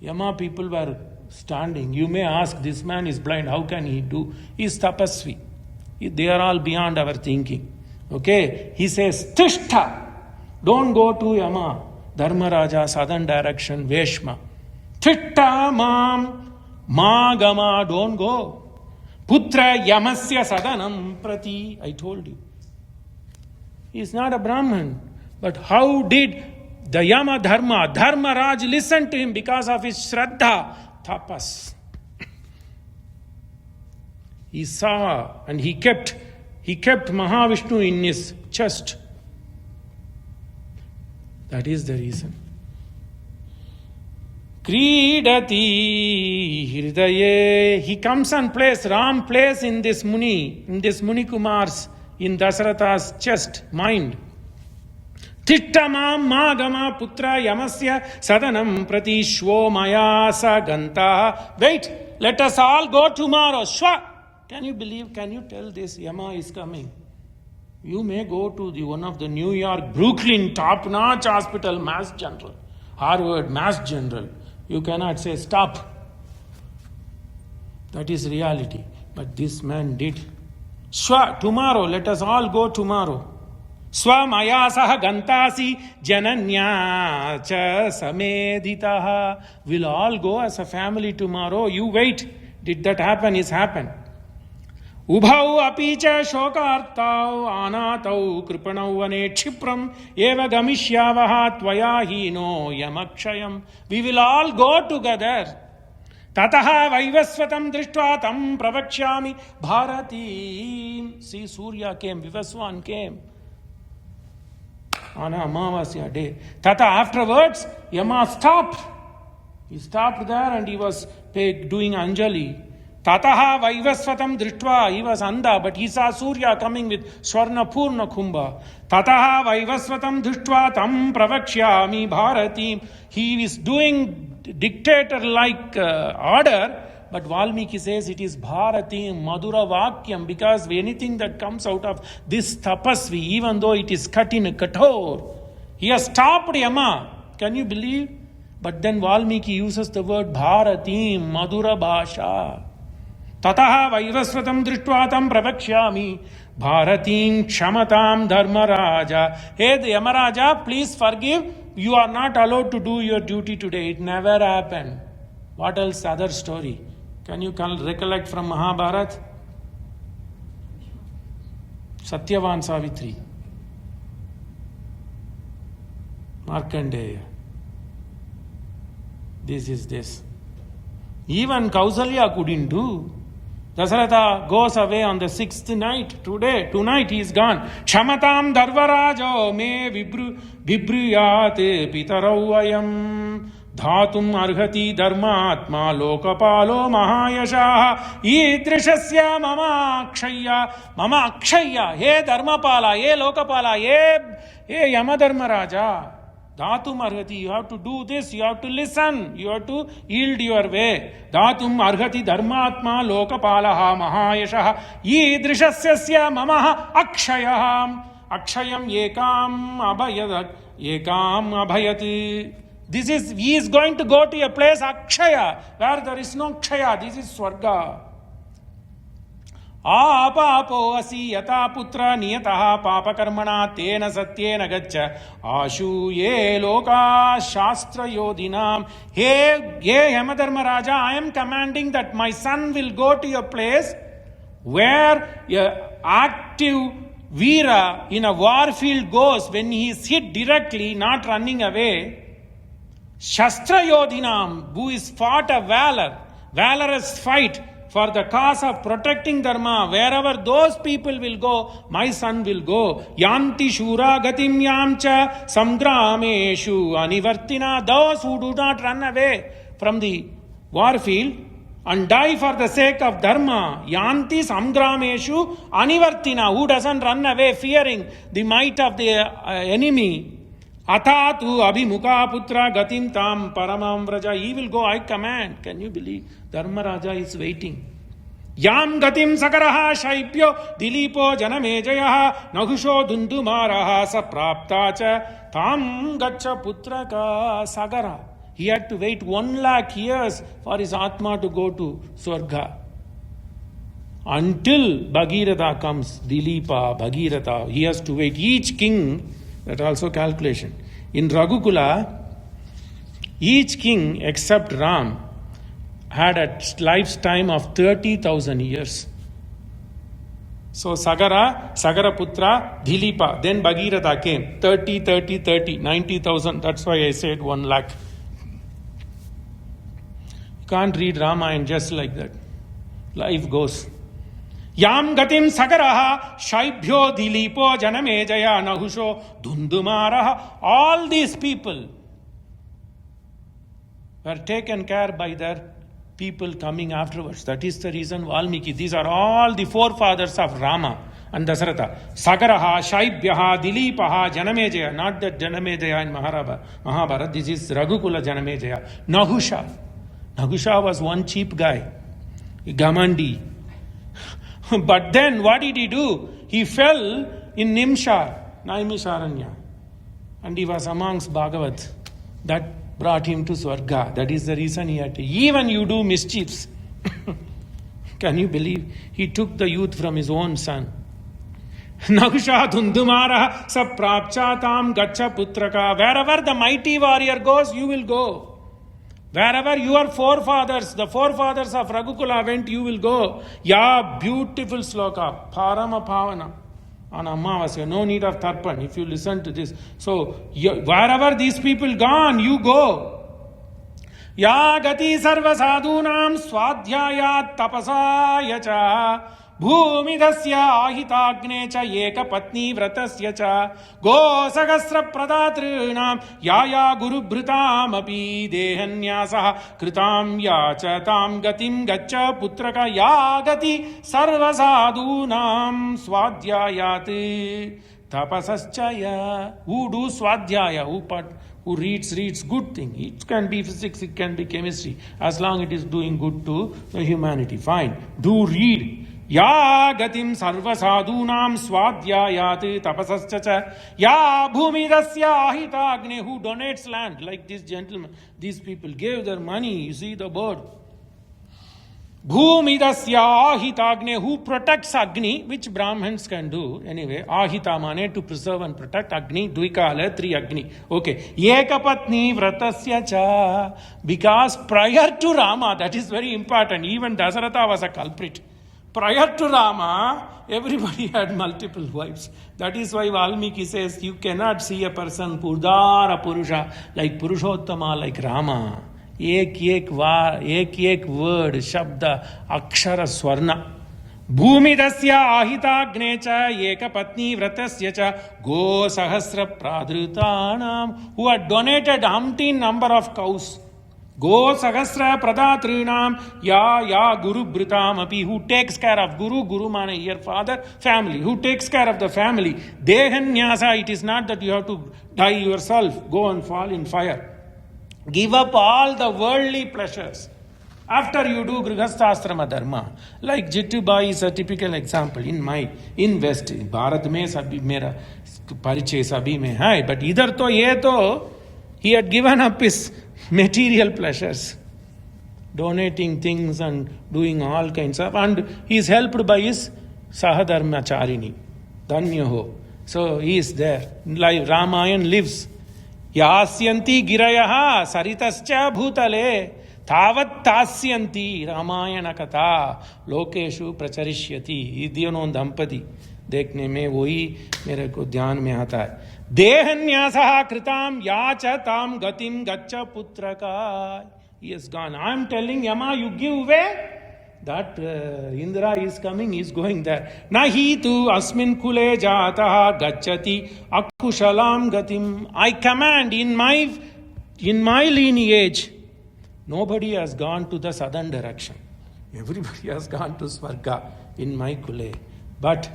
Yama people were standing. You may ask, this man is blind. How can he do? He is tapasvi. They are all beyond our thinking. Okay? He says, Tishta. Don't go to Yama. Dharmaraja, southern direction, Veshma. Tishta ma gama. Don't go. Putra yamasya sadanam prati. I told you. He is not a Brahman. But how did the Yama Dharmaraj listen to him? Because of his Shraddha, tapas. He saw and he kept Mahavishnu in his chest. That is the reason. Kridati hridaye. He comes and plays, Ram plays in this Muni Kumar's, in Dasaratha's chest, mind. Tittamam magama putra yamasya sadanam prati shvo maya saganta. Wait, let us all go tomorrow. Shwa. Can you believe, can you tell this? Yama is coming. You may go to one of the New York, Brooklyn, top-notch hospital, Mass General, Harvard, Mass General. You cannot say, stop. That is reality. But this man did. Swa, tomorrow, let us all go tomorrow. Swa maya saha gantasi jananya cha sameditaha. We'll all go as a family tomorrow. You wait. Did that happen? It's happened. Ubhau apicha shokartau anatau kripanau vane kshipram eva gamishyavaha tvaya hino yamakshayam. We will all go together. Tataha Vaivasvatam Drishtva Tam Pravakshami Bharati. See, Surya came, Vivaswan came on a Amavasya day. Tata afterwards, Yama stopped. He stopped there and he was doing Anjali. Tataha Vaivasvatam Drishtva. He was Anda, but he saw Surya coming with Swarna Purna Kumbha. Tataha Vaivasvatam Drishtva Tam Pravakshami Bharati. He is doing dictator-like order, but Valmiki says it is Bharati Madhura Vakyam, because anything that comes out of this tapasvi, even though it is cut in a kathor, he has stopped Yama. Can you believe? But then Valmiki uses the word Bharati Madhura Bhasha. Tataha Vaivasvatam Drishtva Tam Pravakshami Bharatim Kshamatam Dharmaraja. Hey, the Yamaraja, please forgive. You are not allowed to do your duty today. It never happened. What else? Other story. Can you recollect from Mahabharata? Satyavan Savitri. Markandeya. This is this. Even Kausalya couldn't do. Dasarath goes away on the 6th night. Tonight he is gone. Kshamatam dharvarajo me vibriyate pitarau dhatum arhati dharmatma lokapalo mahayashaha idrishasya mama akshaya he dharmapala he lokapala he yamadharmaraja dhatum arhati. You have to do this, you have to listen, you have to yield your way. Dhatum arhati dharmatma lokapalaha mahayashaha idrishasya mamaha akshayam ekam abhayati. This is, he is going to go to a place Akshaya, where there is no Kshaya. This is Swarga. Apapo asi yata putra niyataha papakarmana tena satyena gaccha ashu ye loka shastra yodinam. Hey Yamadharmaraja, I am commanding that my son will go to a place where a active Veera in a war field goes when he is hit directly, not running away. Shastra Yodhinam, who is fought a valorous fight for the cause of protecting dharma. Wherever those people will go, my son will go. Yanti Shura Gatim Yamcha Samgrameshu Anivartina. Those who do not run away from the war field and die for the sake of dharma. Yanti Samgrameshu Anivartina. Who doesn't run away fearing the might of the enemy. Atatu abhimukha putra gatim tam paramam vraja. He will go, I command. Can you believe? Dharmaraja is waiting. Yam gatim sagaraha shaipyo dilipo janamejayaha nahusho dundumaraha sapraptacha tam gacha putraka sagara. He had to wait 1,00,000 years for his Atma to go to Swarga. Until Bhagiratha comes, Dilipa, Bhagiratha, he has to wait. Each king, that also calculation. In Raghukula, each king except Ram had a lifetime of 30,000 years. So Sagara Putra, Dilipa, then Bhagiratha came. 30, 90,000. That's why I said 1,00,000. You can't read Ramayan just like that. Life goes. Yam gatim sagaraha shaibhyo dilipo janamejaya nahusho dundumaraha. All these people were taken care by their people coming afterwards. That is the reason Valmiki. These are all the forefathers of Rama and Dasaratha. Sagaraha, Shaibhyaha, Dilipaha, Janamejaya. Not that Janamejaya in Mahabharata. This is Raghukula Janamejaya. Nahusha was one cheap guy. Gamandi. But then what did he do? He fell in Naimisharanya. And he was amongst Bhagavat. That brought him to Swarga. That is the reason he had to. Even you do mischiefs. Can you believe? He took the youth from his own son. Nahusha Dundumara Saprapchatam Gacha Putraka. Wherever the mighty warrior goes, you will go. Wherever your forefathers, the forefathers of Raghukula went, you will go. Yeah, beautiful sloka. Parama Pavana. On Amavasya. No need of Tarpan if you listen to this. So, wherever these people gone, you go. या गति सर्व साधूनां स्वाध्यायात् तपसा च भूमिधस्य आहिताग्ने च एकपत्नी व्रतस्य च गोसहस्र प्रदातॄणां या गुरुभृतामपि देहन्यासः कृतां या च तां गतिं गच्छ पुत्रक या गति सर्वसाधूनां स्वाध्यायात् tapasascha who do swadhyaya, who reads good thing. It can be physics, it can be chemistry, as long it is doing good to the humanity. Fine. Do read. Ya gatim sarva sadhunam swadhyayat tapasascha cha ya bhumidasya ahita agne, who donates land, like this gentleman. These people gave their money. You see the bird. Bhumidasya ahitagne, who protects Agni, which Brahmins can do. Anyway, ahita mane to preserve and protect. Agni, Dvikala, 3 Agni. Okay. Ekapatni vratasya cha. Because prior to Rama, that is very important. Even Dasarath was a culprit. Prior to Rama, everybody had multiple wives. That is why Valmiki says you cannot see a person Purdara Purusha like Purushothama, like Rama. एक word शब्द अक्षर स्वर्ण भूमिदस्य आहिताग्ने च एकपत्नी व्रतस्य च गोसहस्र प्रादृतानां, who had donated umpteen number of cows. गोसहस्र प्रदातॄणां या गुरुभृताम् अपि, who takes care of guru mane here father, family, who takes care of the family. Dehanyasa, it is not that you have to die yourself, go and fall in fire. Give up all the worldly pleasures after you do grihasthasrama dharma. Like Jittubai is a typical example. In West, Bharat mein sabhi mera parichay sabhi mein hai, but idhar to he had given up his material pleasures, donating things and doing all kinds of, and he is helped by his sahadharmacharini, dhanyaho. So he is there. Like Ramayan lives. यास्यन्ति गिरयः सरितश्च भूतले तावत् तास्यन्ति रामायण कथा लोकेषु प्रचरिष्यति. दोनों दंपति देखने में वही मेरे को ध्यान में आता है. देहन्यासः कृतां या च तां गतिं गच्छ पुत्रका. He is gone. I am telling Yama, you give way. That Indra is coming, he is going there. Nahi tu asmin kule jataha gacchati akushalam gatim. I command in my lineage, nobody has gone to the southern direction. Everybody has gone to Swarga in my kule. But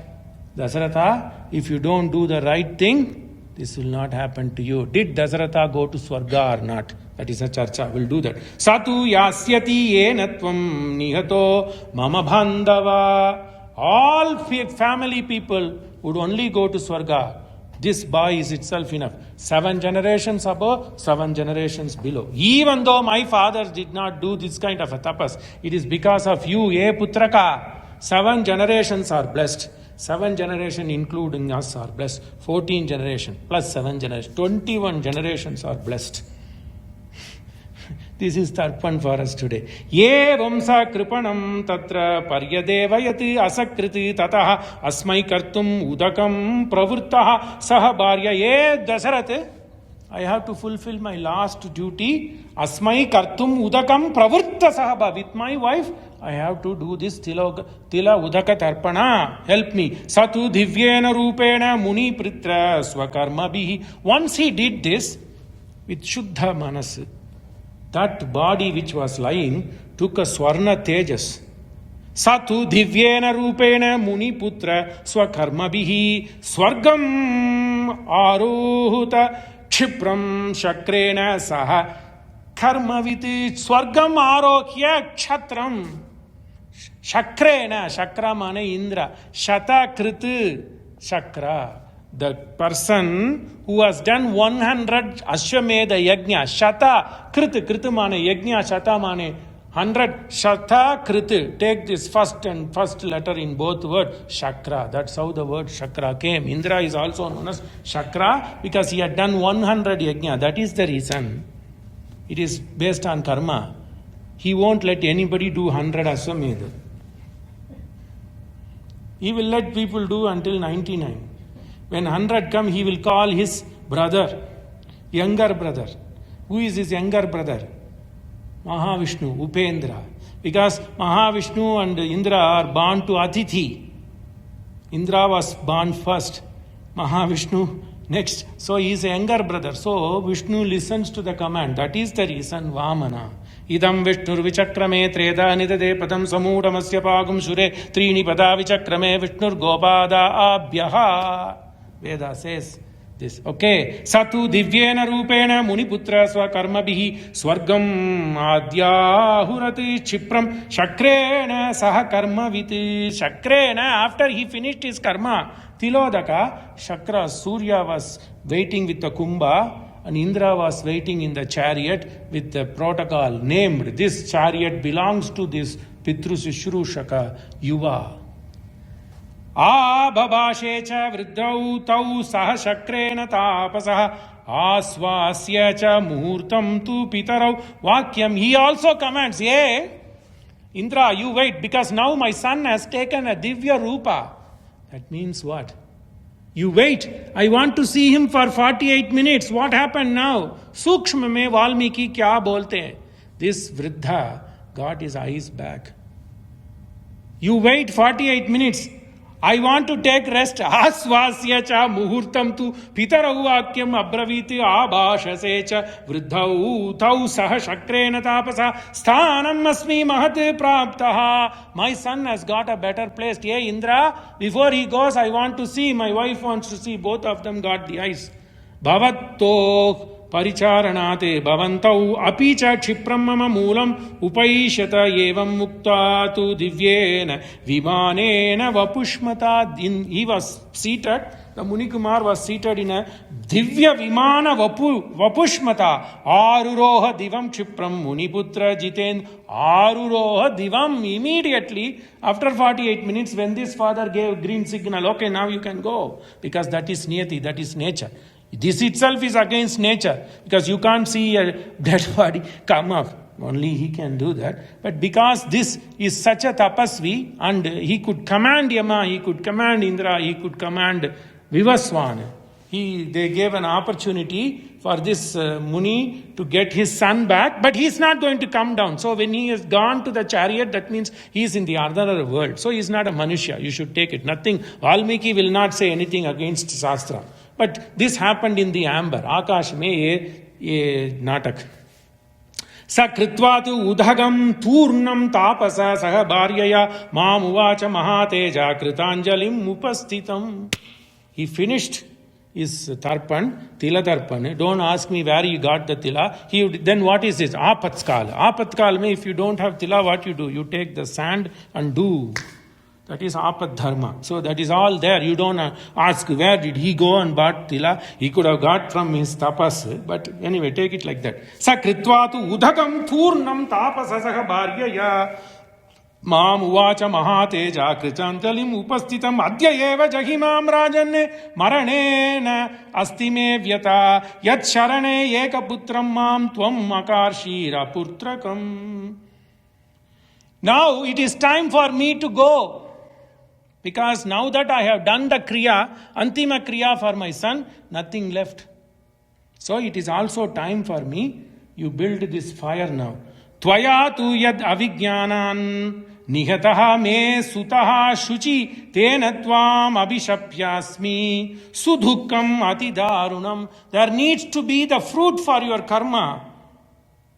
Dasaratha, if you don't do the right thing, this will not happen to you. Did Dasaratha go to Swarga or not? That is a charcha. We'll do that. Satu yasyati yenatvam nihato mama bandhava. All family people would only go to Swarga. This boy is itself enough. 7 generations above, 7 generations below. Even though my fathers did not do this kind of a tapas, it is because of you, putraka. 7 generations are blessed. 7 generations including us are blessed. 14 generations plus 7 generations. 21 generations are blessed. This is tarpan for us today. Ye vamsa kripanam tatra paryadevayati asakriti tataha asmai kartum udakam pravurtaha saha bharya. Ye Dasarath, I have to fulfill my last duty. Asmai kartum udakam pravurta sahaba. With my wife, I have to do this tila udaka tarpana. Help me. Satu divyena rupena muni pritra swakarma bihi. Once he did this with Shuddha Manas, that body which was lying took a Swarna Tejas. Satu divyena rupena muni putra swakarma bihi swargam aruhuta kshipram shakrena saha karmaviti. Swargam arohya kshatram shakrena. Shakra mane Indra. Shata kritu shakra. The person who has done 100 Ashwamedha Yajna, Shata Krita, Krita mane Yajna, Shata mane 100, Shata Krita. Take this first letter in both words, Shakra. That's how the word Shakra came. Indra is also known as Shakra because he had done 100 Yajna. That is the reason. It is based on karma. He won't let anybody do 100 Ashwamedha. He will let people do until 99. When 100 come, he will call his brother, younger brother. Who is his younger brother? Mahavishnu, Upendra. Because Mahavishnu and Indra are born to Atithi. Indra was born first, Mahavishnu next. So he is a younger brother. So Vishnu listens to the command. That is the reason Vamana. Idam Vishnur Vichakrame Treda Nidade Padam Samudhamasya Pagum Shure Trini Pada Vichakrame Vishnur Gopada Abhyaha. Veda says this. Okay. Satu Divyena Rupena Muniputra Swakarma Bihi Swargam Adyahurati Chipram Shakrena Saha Karma Viti. Shakrena, after he finished his karma, Tilodaka, Shakra, Surya was waiting with the Kumbha and Indra was waiting in the chariot with the protocol named. This chariot belongs to this Pitru Shishrushaka Yuva. Abhabashe cha vriddau tau saha shakrena tapasaha aswasya cha muhurtam tu pitarau vakyam. He also commands, hey, Indra, you wait, because now my son has taken a Divya Rupa. That means what? You wait. I want to see him for 48 minutes. What happened now? Sukshma mein Valmiki kya bolte hain? This Vriddha got his eyes back. You wait 48 minutes. I want to take rest. Asvasya cha muhurtam tu pitarahu vakyam abraviti abhashase cha vriddhau tau saha shakrena tapasa sthanam asmi mahat praptaha. My son has got a better place. Hey Indra, before he goes, I want to see. My wife wants to see. Both of them got the eyes. Bhavatto परिचारणाते भवन्तौ अपि च क्षिप्रं मम मूलम् उपैष्यत एवं मुक्ता तु दिव्येन विमानेन वपुष्मता. He was seated, the Munikumar was seated in a Divya Vimana Vapushmata Aruroha Divam Kshipram Muniputra Jiten Aruroha Divam. Immediately after 48 minutes, when this father gave green signal, okay, now you can go, because that is niyati, that is nature. This itself is against nature, because you can't see a dead body come up. Only he can do that. But because this is such a tapasvi, and he could command Yama, he could command Indra, he could command Vivaswana. They gave an opportunity for this Muni to get his son back, but he is not going to come down. So when he has gone to the chariot, that means he is in the other world. So he is not a Manusya. You should take it. Nothing. Valmiki will not say anything against Shastra. But this happened in the amber. Akash mein ye natak. Sa kritvatu udhagam turnam tapasa saha bharyaya mam uvacha mahateja kritanjalim upastitam. He finished his tarpan, tila tarpan. Don't ask me where he got the tila. Then what is this? Apatkal. Apatkal means if you don't have tila, what you do? You take the sand and do. That is apat dharma. So that is all there. You don't ask where did he go and bought tila. He could have got from his tapas. But anyway, take it like that. Sa kritvatu udhagam thurnam tapasasaha bharyaya mam uvacha mahateja kritanjalim upastitam adya eva jahimam rajanne maranena astime vyata yat sharane ekaputram mam tvam akarshira putrakam. Now it is time for me to go. Because now that I have done the kriya, antima kriya for my son, nothing left. So it is also time for me. You build this fire now. Tvaya tu yad avijnanan nihataha me sutaha shuchi tena tvam abhishapyasmi sudhukam atidarunam. There needs to be the fruit for your karma.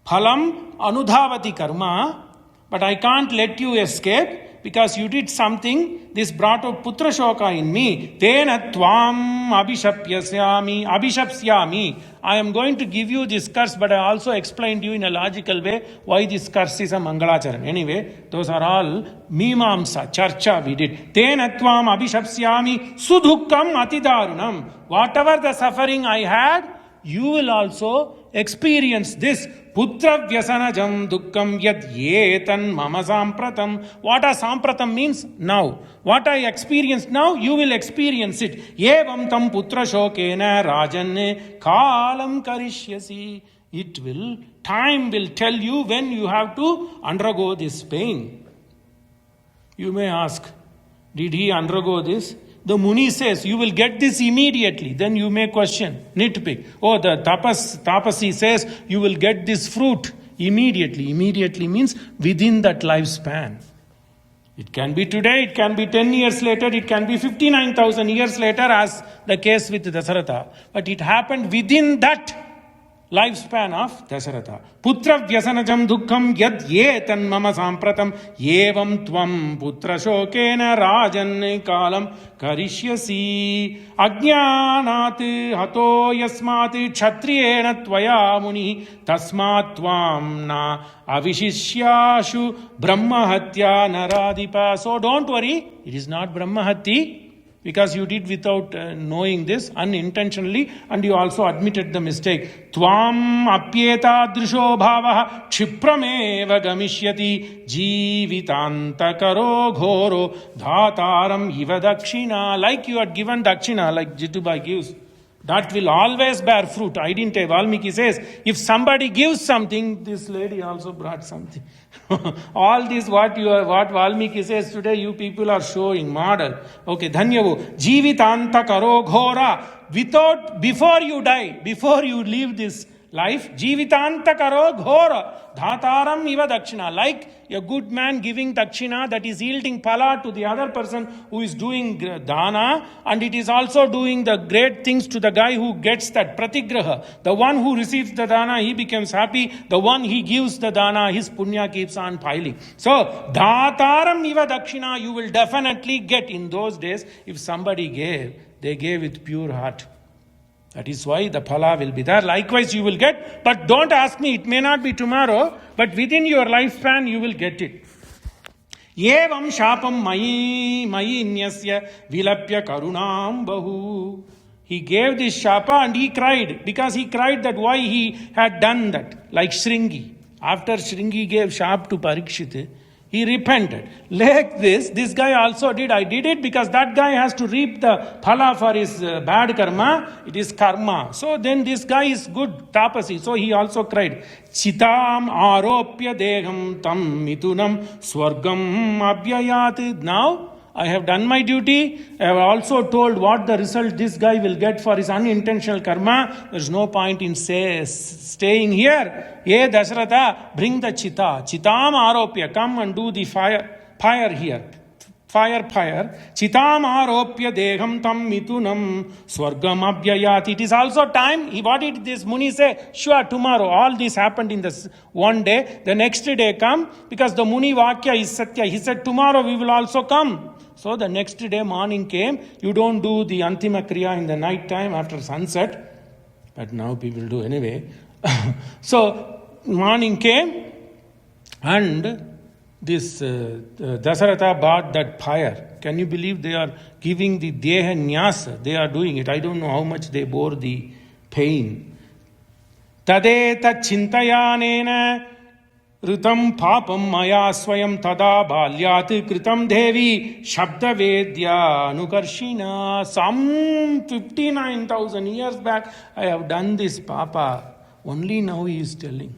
Phalam anudhavati karma. But I can't let you escape. Because you did something, this brought up putra shoka in me. Tena tvam abhishapsyami. I am going to give you this curse, but I also explained to you in a logical way why this curse is a mangalacharan. Anyway, those are all mimamsa, charcha we did. Tena tvam abhishapsyami sudhukkam atidarunam. Whatever the suffering I had, you will also experience this. Putra vyasanajam dukkam yad yetan mama sampratam. What a sampratam means? Now. What I experienced now, you will experience it. Evam tam putra shokena rajanne kalam karishyasi. Time will tell you when you have to undergo this pain. You may ask, did he undergo this? The Muni says, you will get this immediately. Then you may question, nitpick. Oh, the tapasi says, you will get this fruit Immediately. Immediately means within that lifespan. It can be today, it can be 10 years later, it can be 59,000 years later, as the case with Dasaratha. But it happened within that lifespan of Dasaratha. Putra vyasanajam dukkham yad ye tan mama sampratam yevam tvam putra shokena rajan kalam karishyasi ajnanat hato yasmat kshatriyena tvaya muni tasmat tvam na avishishyashu brahmahatya naradipa. So don't worry, it is not brahmahati, because you did without knowing this unintentionally, and you also admitted the mistake. Tvam apyeta drisho bhavaha kshiprameva gamishyati jivitanta karo ghoro dhataram iva dakshina. Like you had given dakshina, like Jitubai gives, that will always bear fruit. Idinte Valmiki says, if somebody gives something, this lady also brought something. All this what Valmiki says today, you people are showing model. Okay, dhanyavu. Jivitanta karo ghora. Before you die, before you leave this life, jivitanta karo ghora dhataram iva dakshina. Like a good man giving dakshina, that is yielding pala to the other person who is doing dana, and it is also doing the great things to the guy who gets that pratigraha. The one who receives the dana, he becomes happy. The one he gives the dana, his punya keeps on piling. So dhataram iva dakshina, you will definitely get. In those days, if somebody gave, they gave with pure heart. That is why the phala will be there. Likewise you will get, but don't ask me, it may not be tomorrow, but within your lifespan you will get it. Evam shapam mayi nyasya vilapya karunam bahu. He gave this shapa and he cried, because he cried that why he had done that. Like Shringi. After Shringi gave shap to Parikshit, he repented. Like this guy also did. I did it because that guy has to reap the phala for his bad karma. It is karma. So then this guy is good, tapasi. So he also cried. Chitam aropya deham tam mitunam swargam abhyayat. Now I have done my duty. I have also told what the result this guy will get for his unintentional karma. There is no point in staying here. Ye Dasharatha, bring the chita. Chitam aropya, come and do the fire here. Fire. Chitam aropya deham tam mitunam swargam abhyayat. It is also time. What did this Muni say? Sure, tomorrow. All this happened in this one day. The next day come, because the Muni Vakya is Satya. He said, tomorrow we will also come. So the next day morning came. You don't do the Antima Kriya in the night time after sunset. But now people do anyway. So morning came, and this Dasaratha bought that fire. Can you believe they are giving the Deha Nyasa? They are doing it. I don't know how much they bore the pain. Tadeta chintayanena Ritam papam maya swayam tada balyat kritam devi shabda vedya anukarshina. Some 59,000 years back I have done this papa. Only now he is telling.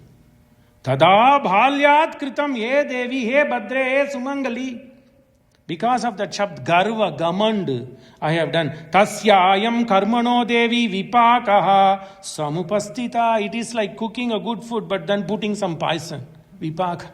Tada bhalyat kritam ye devi he badre he sumangali. Because of that shabd garva, gamand, I have done. Tasyayam karmano devi vipakaha samupastita. It is like cooking a good food but then putting some poison. Vipaka.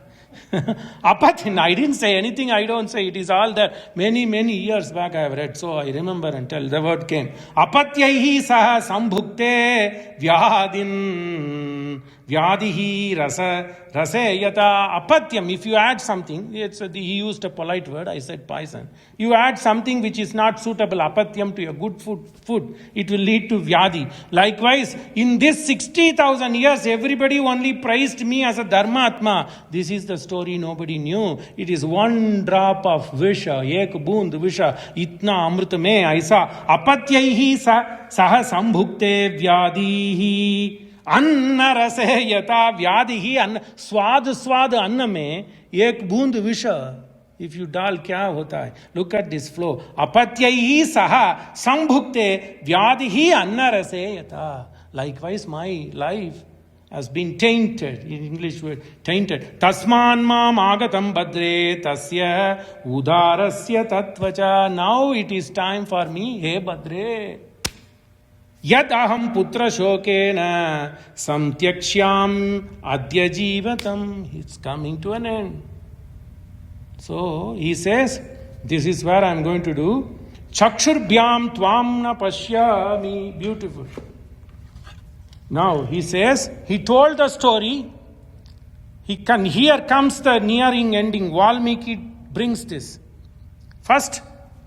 Apathin, I didn't say anything, I don't say. It is all there. Many years back I have read, so I remember until the word came. Apatyaihi saha sambhukte vyadin vyadihi raseyata apatyam. If you add something, he used a polite word, I said poison. You add something which is not suitable, apatyam, to a good food, it will lead to vyadi. Likewise, in this 60,000 years, everybody only praised me as a dharmatma. This is the story nobody knew. It is one drop of visha, ek boond visha, itna amrita mein aisa. Apatyaihi saha sambhukte vyadihi. Anna rase yata vyadihi anna. Swad anna mein ek boond visha. If you dal kya hota hai? Look at this flow. Apatyaihi saha sambhukte vyadihi anna rase yata. Likewise, my life has been tainted. In English word, tainted. Tasman mam agatam badre tasya udarasya tatvacha. Now it is time for me, hey badre. Yad aham putra shokena samtyakshyam adya jivatam. It's coming to an end. So he says, this is where I am going to do. Chakshurbyam tvam na pashyami. Beautiful. Now he says, he told the story. Here comes the nearing ending. Valmiki brings this. First,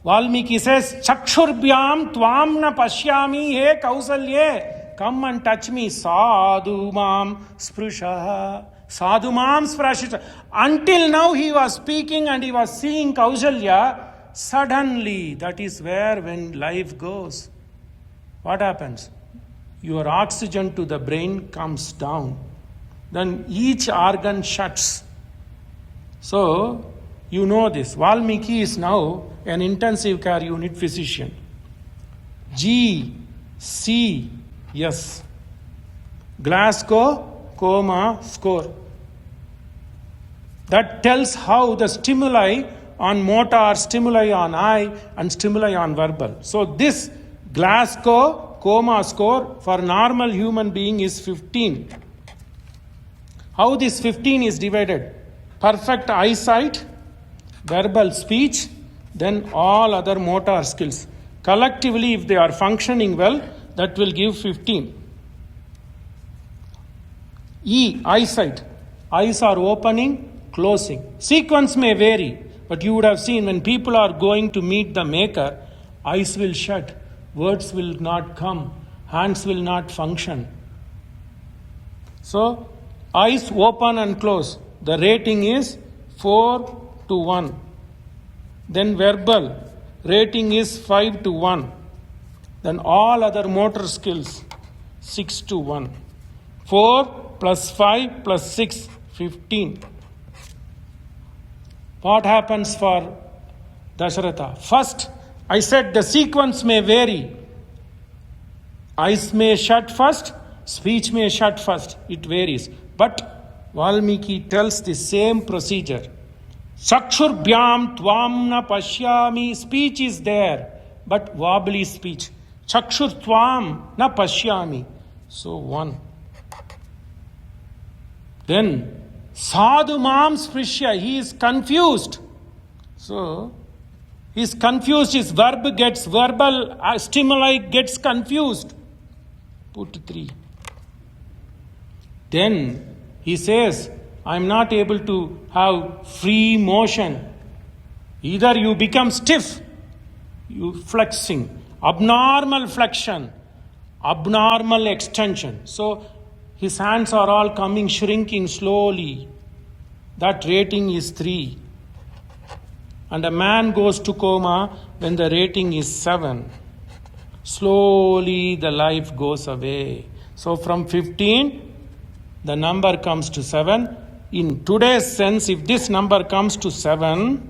Valmiki says, Chakshurbyam tvam na pashyami he kausalye. Come and touch me. Sadhu mam sprusha. Sadhu mam sprasha. Until now he was speaking and he was seeing Kausalya. Suddenly, that is where when life goes. What happens? Your oxygen to the brain comes down. Then each organ shuts. So, you know this. Valmiki is now an intensive care unit physician. G, C, yes. Glasgow, coma, score. That tells how the stimuli on motor, stimuli on eye, and stimuli on verbal. So this Glasgow, coma score for normal human being is 15. How this 15 is divided? Perfect eyesight, verbal speech, then all other motor skills. Collectively, if they are functioning well, that will give 15. E, eyesight. Eyes are opening, closing. Sequence may vary, but you would have seen when people are going to meet the Maker, eyes will shut, words will not come, hands will not function. So, eyes open and close. The rating is 4-1. Then verbal, rating is 5-1. Then all other motor skills, 6-1. 4 plus 5 plus 6, 15. What happens for Dasharatha? First, I said the sequence may vary. Eyes may shut first, speech may shut first. It varies. But Valmiki tells the same procedure. Chakshurbyam tvam na pashyami. Speech is there, but wobbly speech. Chakshur tvam na pashyami. So 1. Then sadhu mam sprishya. He is confused. So he is confused. His verb gets verbal stimuli gets confused. Put 3. Then he says, I am not able to have free motion. Either you become stiff, you flexing, abnormal flexion, abnormal extension. So his hands are all coming, shrinking slowly. That rating is 3. And a man goes to coma when the rating is 7. Slowly the life goes away. So from 15, the number comes to 7. In today's sense, if this number comes to 7,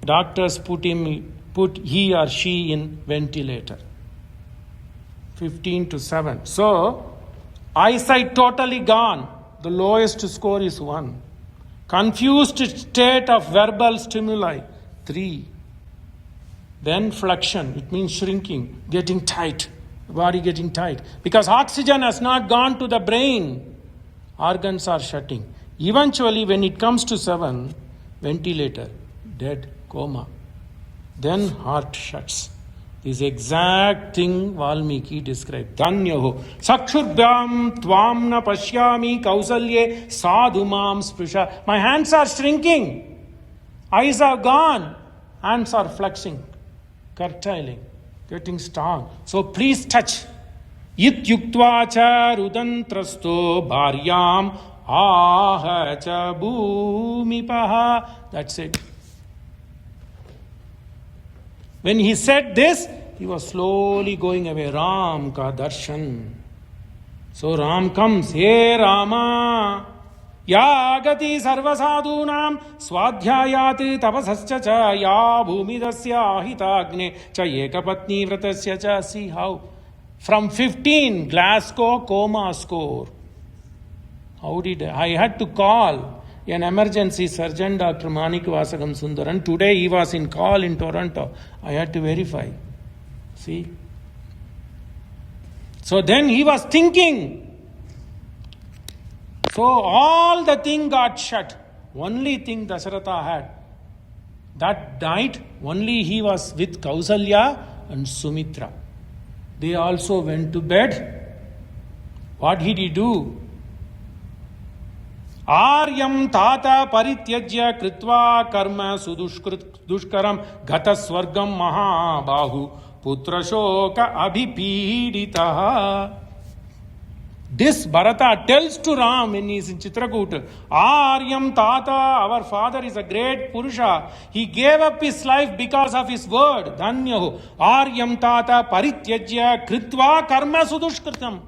doctors put he or she in ventilator. 15 to 7. So, eyesight totally gone. The lowest score is 1. Confused state of verbal stimuli, 3. Then flexion, it means shrinking, getting tight, body getting tight. Because oxygen has not gone to the brain, organs are shutting. Eventually, when it comes to 7, ventilator, dead, coma. Then heart shuts. This exact thing Valmiki described. Dhanyaho. Sakshurbyam tvam na pashyami kausalye sadhu mam sprisha. My hands are shrinking. Eyes are gone. Hands are flexing, curtailing, getting strong. So please touch. Yit yuktva cha rudantrasto bharyam aha cha bhumipaha. That's it. When he said this, he was slowly going away. Ram ka darshan. So Ram comes. Hey Rama, ya agati sarvasadhunam swadhyayati tapasascha cha ya bhumidasya ahitagne cha ekapatni vratasya cha. See how from 15 Glasgow coma score. How did I had to call an emergency surgeon, Dr. Manik Vasagam Sundaran. Today he was in call in Toronto. I had to verify. See? So then he was thinking. So all the thing got shut. Only thing Dasaratha had. That night, only he was with Kausalya and Sumitra. They also went to bed. What did he do? Aryam tata parityajya kritva karma sudushkaram gata swargam mahabahu putra shoka abhipiditaha. This Bharata tells to Ram when he is in Chitrakoot, Aryam Tata, our father is a great Purusha. He gave up his life because of his word. Dhanyaho. Aryam Tata Parityajya Kritva Karma Sudushkritam.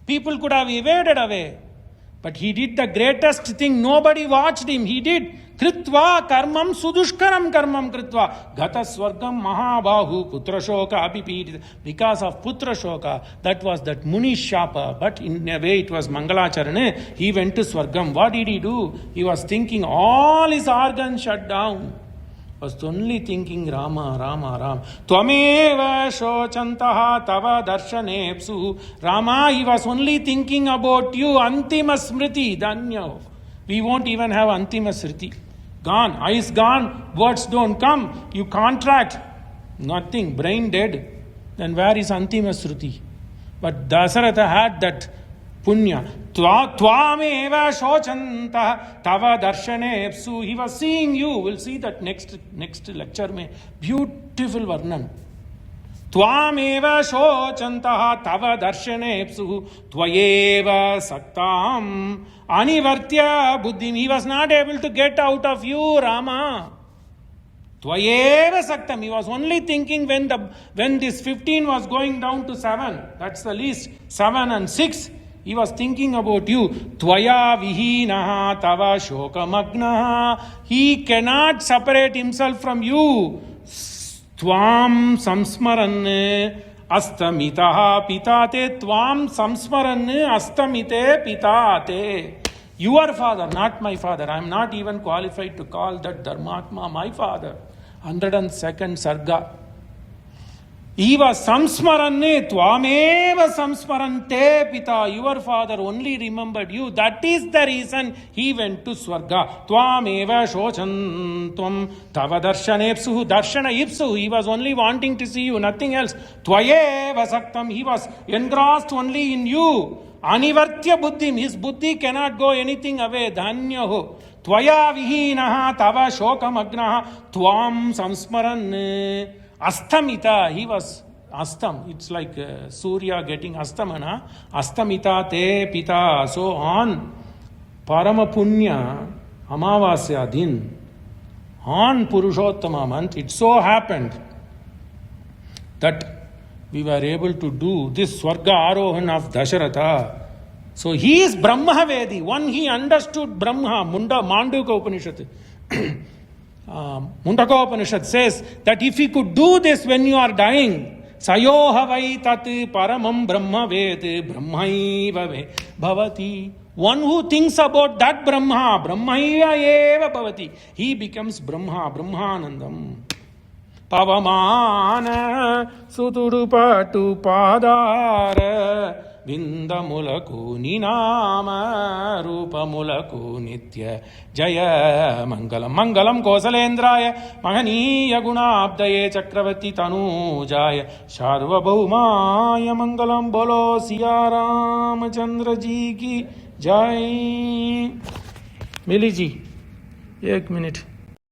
People could have evaded away. But he did the greatest thing. Nobody watched him. He did. Kritva karmam sudushkaram karmam kritva. Gata swargam mahabahu putra shoka abhipidita. Because of putra shoka, that was that Muni Shapa. But in a way it was Mangalacharane. He went to swargam. What did he do? He was thinking all his organs shut down. Was only thinking Rama, Rama, Rama. Tvameva shochantaha tava darshanepsu. Rama, he was only thinking about you. Antima smriti, dhanyo. We won't even have antima smriti. Gone, eyes gone, words don't come. You contract, nothing, brain dead. Then where is antima smriti? But Dasaratha had that punya. Tvameva shochanta tava darshanepsu. He was seeing you. We'll see that next lecture mein. Beautiful varnan. Tvameva shochantaha tava darshanepsu tvayeva saktam anivartya buddhim. He was not able to get out of you, Rama. Tvayeva saktam. He was only thinking when this 15 was going down to 7. That's the least. 7 and 6. He was thinking about you. Tvaya vihinaha tava shokamagnaha. He cannot separate himself from you. Tvam samsmaran astamitaha pitate. Tvam samsmaran astamite pitate. Your father, not my father. I am not even qualified to call that Dharmatma my father. 102nd Sarga. He was samsmaranne tvameva samsmarante pita. Your father only remembered you. That is the reason he went to Swarga. Tvameva shochantam tava darshanepsu. Darshana ipsu. He was only wanting to see you, nothing else. Tvayeva saktam. He was engrossed only in you. Anivartya buddhim. His buddhi cannot go anything away. Dhanyaho. Tvaya vihinaha tava shokamagnaha tvam samsmaranne. Astamita, he was astam. It's like Surya getting astamana. Astamita te pita. So on Paramapunya Amavasya din, on Purushothama month, it so happened that we were able to do this Swarga Arohan of Dasharatha. So he is Brahma Vedi. One, he understood Brahma. Mandukya Upanishad. Mundaka Upanishad says that if he could do this when you are dying, Sayoha vai tat paramam brahma ved brahmaiva ve bhavati. One who thinks about that Brahma, brahmaiva eva bhavati. He becomes Brahma, Brahmanandam. Pavamana sutudupatu padara. Vindamulaku ninama rupamulaku nitya jaya mangalam mangalam kosalendraya mahaniya gunabdaye chakravati tanujaya sarvabhaumaya mangalam bolo siya Ramachandra ji ki jai. Mili ji, 1 minute.